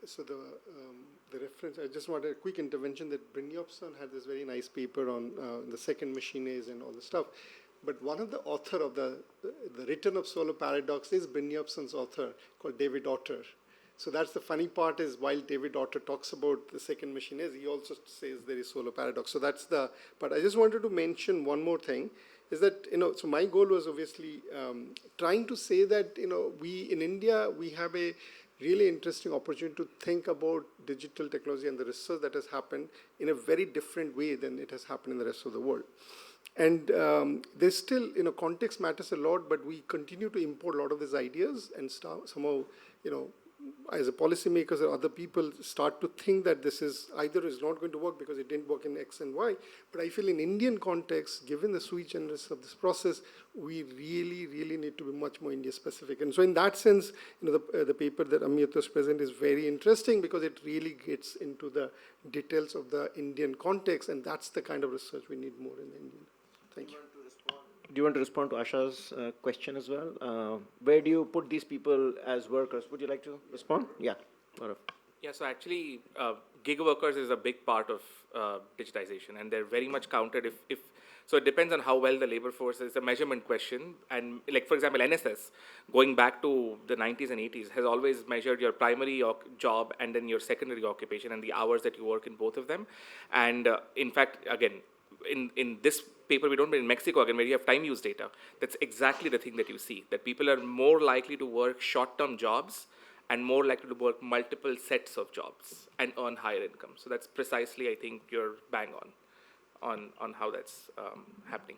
so the reference, I just wanted a quick intervention that Brynjolfsson had this very nice paper on the second machine age and all the stuff. But one of the author of the Return of Solo Paradox is Brynjolfsson's author called David Otter. So that's the funny part is while David Otter talks about the second machine age, he also says there is Solo Paradox. So that's but I just wanted to mention one more thing is that, so my goal was obviously trying to say that, we in India, we have a really interesting opportunity to think about digital technology and the research that has happened in a very different way than it has happened in the rest of the world. And there's still, context matters a lot, but we continue to import a lot of these ideas and somehow, as a policymakers or other people start to think that this is either is not going to work because it didn't work in X and Y. But I feel in Indian context, given the sui generis of this process, we really, really need to be much more India specific. And so in that sense, the paper that Amiyatosh present is very interesting because it really gets into the details of the Indian context, and that's the kind of research we need more in India. Thank you. you want to respond to Asha's question as well? Where do you put these people as workers? Would you like to respond? Yeah. Gaurav. Yeah, so actually, gig workers is a big part of digitization, and they're very much counted if so it depends on how well the labor force is a measurement question. And like, for example, NSS, going back to the 90s and 80s, has always measured your primary job and then your secondary occupation and the hours that you work in both of them. And in fact, again, in this paper we don't, but in Mexico, again, where you have time use data, that's exactly the thing that you see, that people are more likely to work short-term jobs and more likely to work multiple sets of jobs and earn higher income. So that's precisely, I think, you're bang on how that's happening.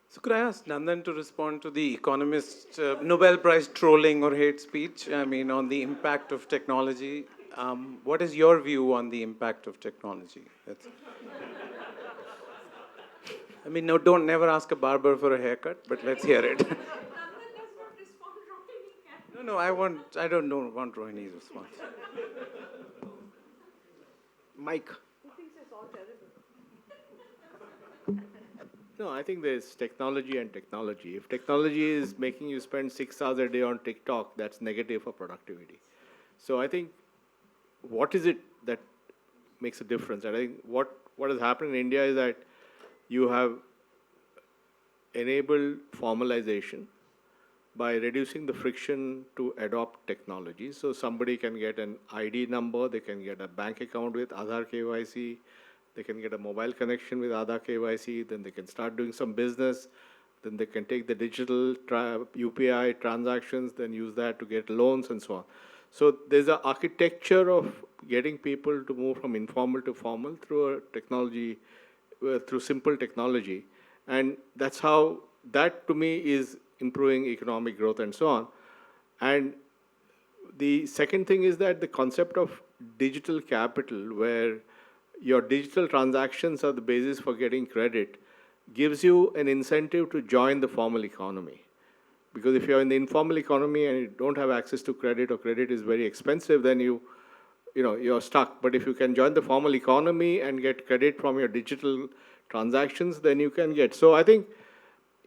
So could I ask Nandan to respond to the Economist Nobel Prize trolling or hate speech? I mean, on the impact of technology. What is your view on the impact of technology? I mean, no, don't never ask a barber for a haircut, but let's hear it. No, I don't want Rohini's response. Mike. No, I think there's technology and technology. If technology is making you spend 6 hours a day on TikTok, that's negative for productivity. So I think, what is it that makes a difference? And I think what has happened in India is that you have enabled formalization by reducing the friction to adopt technology. So somebody can get an ID number, they can get a bank account with Aadhaar KYC, they can get a mobile connection with Aadhaar KYC, then they can start doing some business, then they can take the digital UPI transactions, then use that to get loans and so on. So there's an architecture of getting people to move from informal to formal through a technology, through simple technology. And that's how, that to me is improving economic growth and so on. And the second thing is that the concept of digital capital, where your digital transactions are the basis for getting credit, gives you an incentive to join the formal economy. Because if you're in the informal economy and you don't have access to credit, or credit is very expensive, then you're stuck. But if you can join the formal economy and get credit from your digital transactions, then you can get. So I think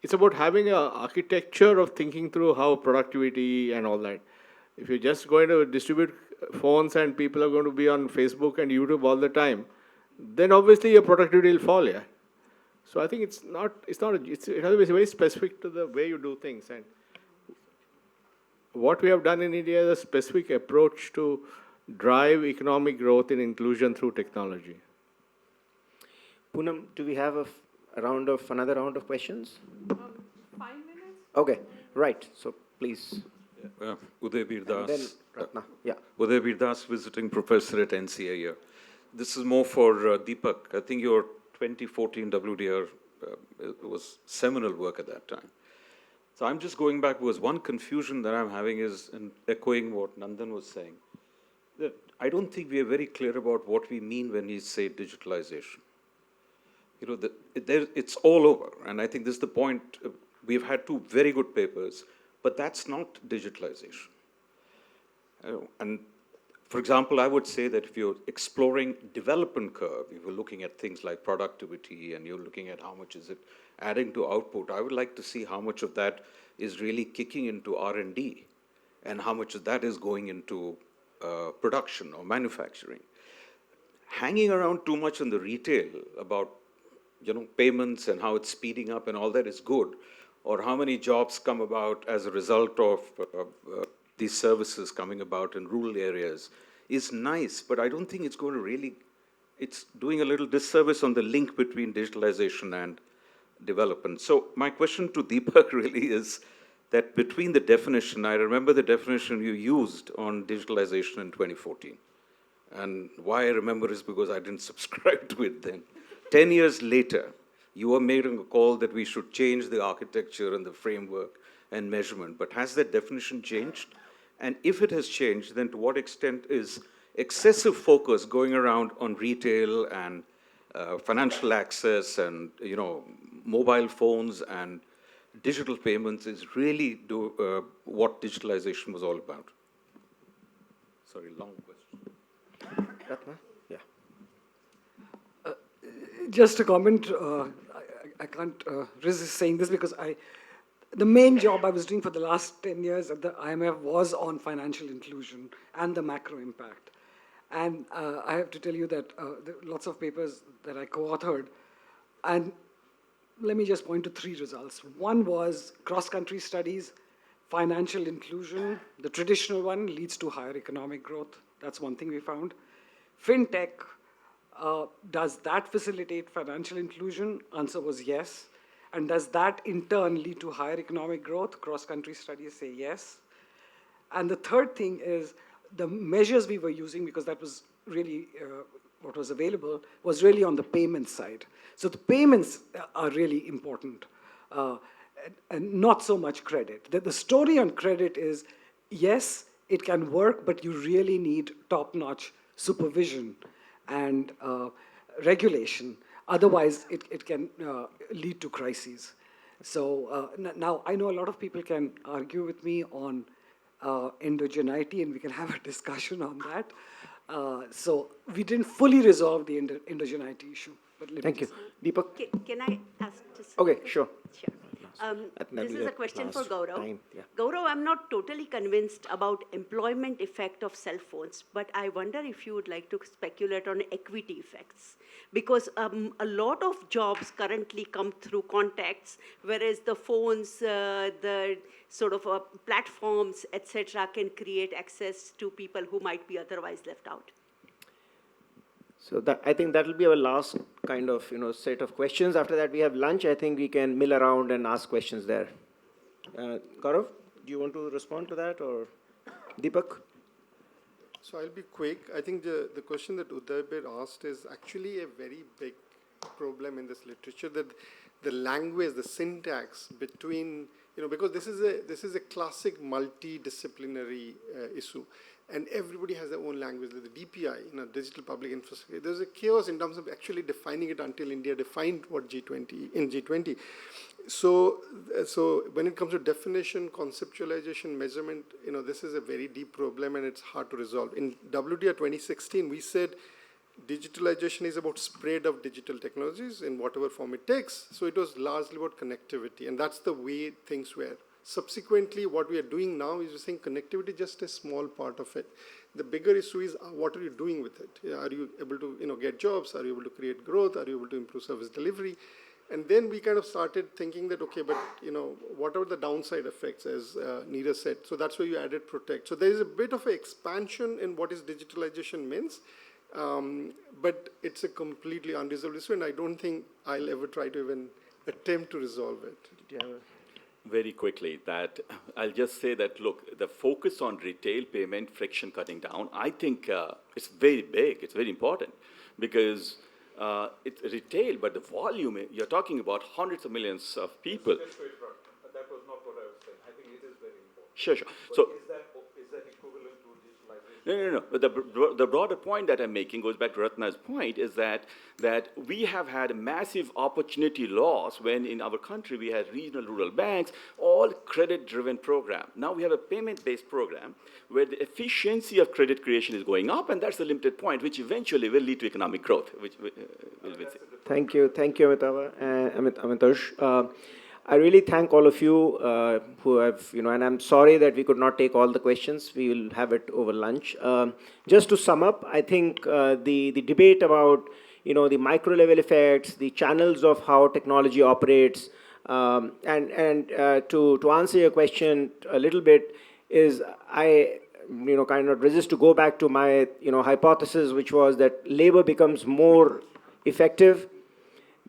it's about having an architecture of thinking through how productivity and all that. If you're just going to distribute phones and people are going to be on Facebook and YouTube all the time, then obviously your productivity will fall, yeah. So I think it has to be very specific to the way you do things. And what we have done in India is a specific approach to drive economic growth and inclusion through technology. Poonam, do we have another round of questions? 5 minutes? Okay, right. So please. Uday Birdas. Then Ratna. Yeah. Uday Birdas, visiting professor at ICRIER. This is more for Deepak. I think your 2014 WDR was seminal work at that time. So I'm just going back, because one confusion that I'm having is, and echoing what Nandan was saying, that I don't think we are very clear about what we mean when we say digitalization. It's all over, and I think this is the point. We've had 2 very good papers, but that's not digitalization. And for example, I would say that if you're exploring development curve, if you're looking at things like productivity and you're looking at how much is it adding to output, I would like to see how much of that is really kicking into R&D and how much of that is going into production or manufacturing. Hanging around too much on the retail about payments and how it's speeding up and all that is good, or how many jobs come about as a result of these services coming about in rural areas is nice, but I don't think it's going to really, it's doing a little disservice on the link between digitalization and development. So my question to Deepak really is that between the definition, I remember the definition you used on digitalization in 2014. And why I remember is because I didn't subscribe to it then. 10 years later, you were making a call that we should change the architecture and the framework and measurement. But has that definition changed? And if it has changed, then to what extent is excessive focus going around on retail and financial access and mobile phones and digital payments is really what digitalization was all about? Sorry, long question. Ratna? Yeah. Just a comment. I can't resist saying this because the main job I was doing for the last 10 years at the IMF was on financial inclusion and the macro impact. And I have to tell you that there are lots of papers that I co-authored. And let me just point to 3 results. One was cross-country studies, financial inclusion, the traditional one leads to higher economic growth. That's one thing we found. FinTech, does that facilitate financial inclusion? Answer was yes. And does that in turn lead to higher economic growth? Cross-country studies say yes. And the third thing is the measures we were using, because that was really what was available, was really on the payment side. So the payments are really important, and not so much credit. The story on credit is, yes, it can work, but you really need top-notch supervision and regulation. Otherwise, it can lead to crises. So now I know a lot of people can argue with me on endogeneity, and we can have a discussion on that. So we didn't fully resolve the endogeneity issue. But Thank you. Deepak? Can I ask just Okay, sure. Sure. This is a question for Gaurav. Gaurav, I'm not totally convinced about employment effect of cell phones, but I wonder if you would like to speculate on equity effects. Because a lot of jobs currently come through contacts, whereas the phones, the sort of platforms, etc., can create access to people who might be otherwise left out. So I think that will be our last kind of set of questions. After that, we have lunch. I think we can mill around and ask questions there. Gaurav, do you want to respond to that, or Deepak? So I'll be quick. I think the question that Udaybir asked is actually a very big problem in this literature, that the language, the syntax between, because this is a classic multidisciplinary issue. And everybody has their own language. The DPI, digital public infrastructure, there's a chaos in terms of actually defining it until India defined what G20 in G20. So when it comes to definition, conceptualization, measurement, this is a very deep problem and it's hard to resolve. In WTR 2016, we said digitalization is about spread of digital technologies in whatever form it takes. So it was largely about connectivity, and that's the way things were. Subsequently, what we are doing now is we're saying connectivity is just a small part of it. The bigger issue is what are you doing with it? Are you able to get jobs? Are you able to create growth? Are you able to improve service delivery? And then we kind of started thinking that, okay, but what are the downside effects, as Neeraj said? So that's where you added protect. So there is a bit of an expansion in what is digitalization means, but it's a completely unresolved issue, and I don't think I'll ever try to even attempt to resolve it. Very quickly, that I'll just say that, look, the focus on retail payment friction cutting down, I think it's very big, it's very important, because it's retail, but the volume, you're talking about hundreds of millions of people. That was not what I was saying. I think it is very important. Sure. But So, is that equivalent to digitalization? No. But the broader point that I'm making goes back to Ratna's point, is that we have had a massive opportunity loss when in our country we had regional rural banks, all credit-driven program. Now we have a payment-based program where the efficiency of credit creation is going up, and that's the limited point, which eventually will lead to economic growth, which will Thank you, Amiyatosh. I really thank all of you who have, and I'm sorry that we could not take all the questions. We will have it over lunch. Just to sum up, I think the debate about, the micro level effects, the channels of how technology operates, and to answer your question a little bit is I, kind of resist to go back to my, hypothesis, which was that labor becomes more effective.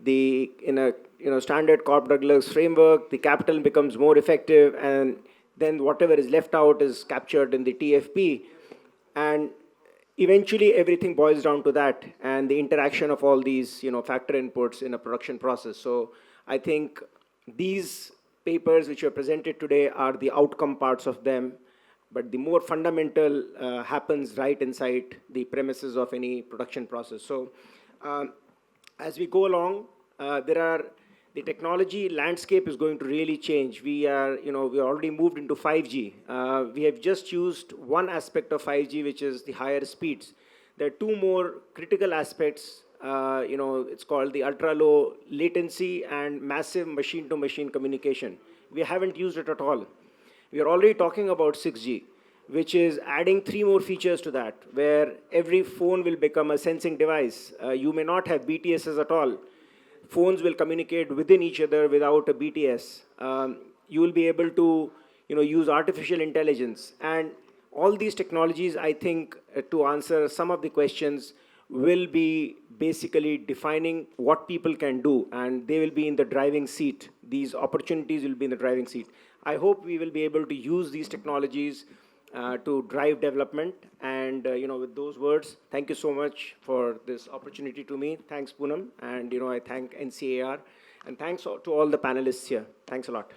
In a standard Cobb-Douglas framework, the capital becomes more effective, and then whatever is left out is captured in the TFP. And eventually everything boils down to that and the interaction of all these, factor inputs in a production process. So I think these papers which are presented today are the outcome parts of them, but the more fundamental happens right inside the premises of any production process. So as we go along, the technology landscape is going to really change. We are already moved into 5G. We have just used one aspect of 5G, which is the higher speeds. There are two more critical aspects it's called the ultra-low latency and massive machine-to-machine communication. We haven't used it at all. We are already talking about 6G, which is adding 3 more features to that, where every phone will become a sensing device. You may not have BTSs at all. Phones will communicate within each other without a BTS. You will be able to use artificial intelligence. And all these technologies, I think, to answer some of the questions, will be basically defining what people can do, and they will be in the driving seat. These opportunities will be in the driving seat. I hope we will be able to use these technologies to drive development. And with those words, thank you so much for this opportunity to me. Thanks, Poonam, and I thank NCAR, and thanks to all the panelists here. Thanks a lot.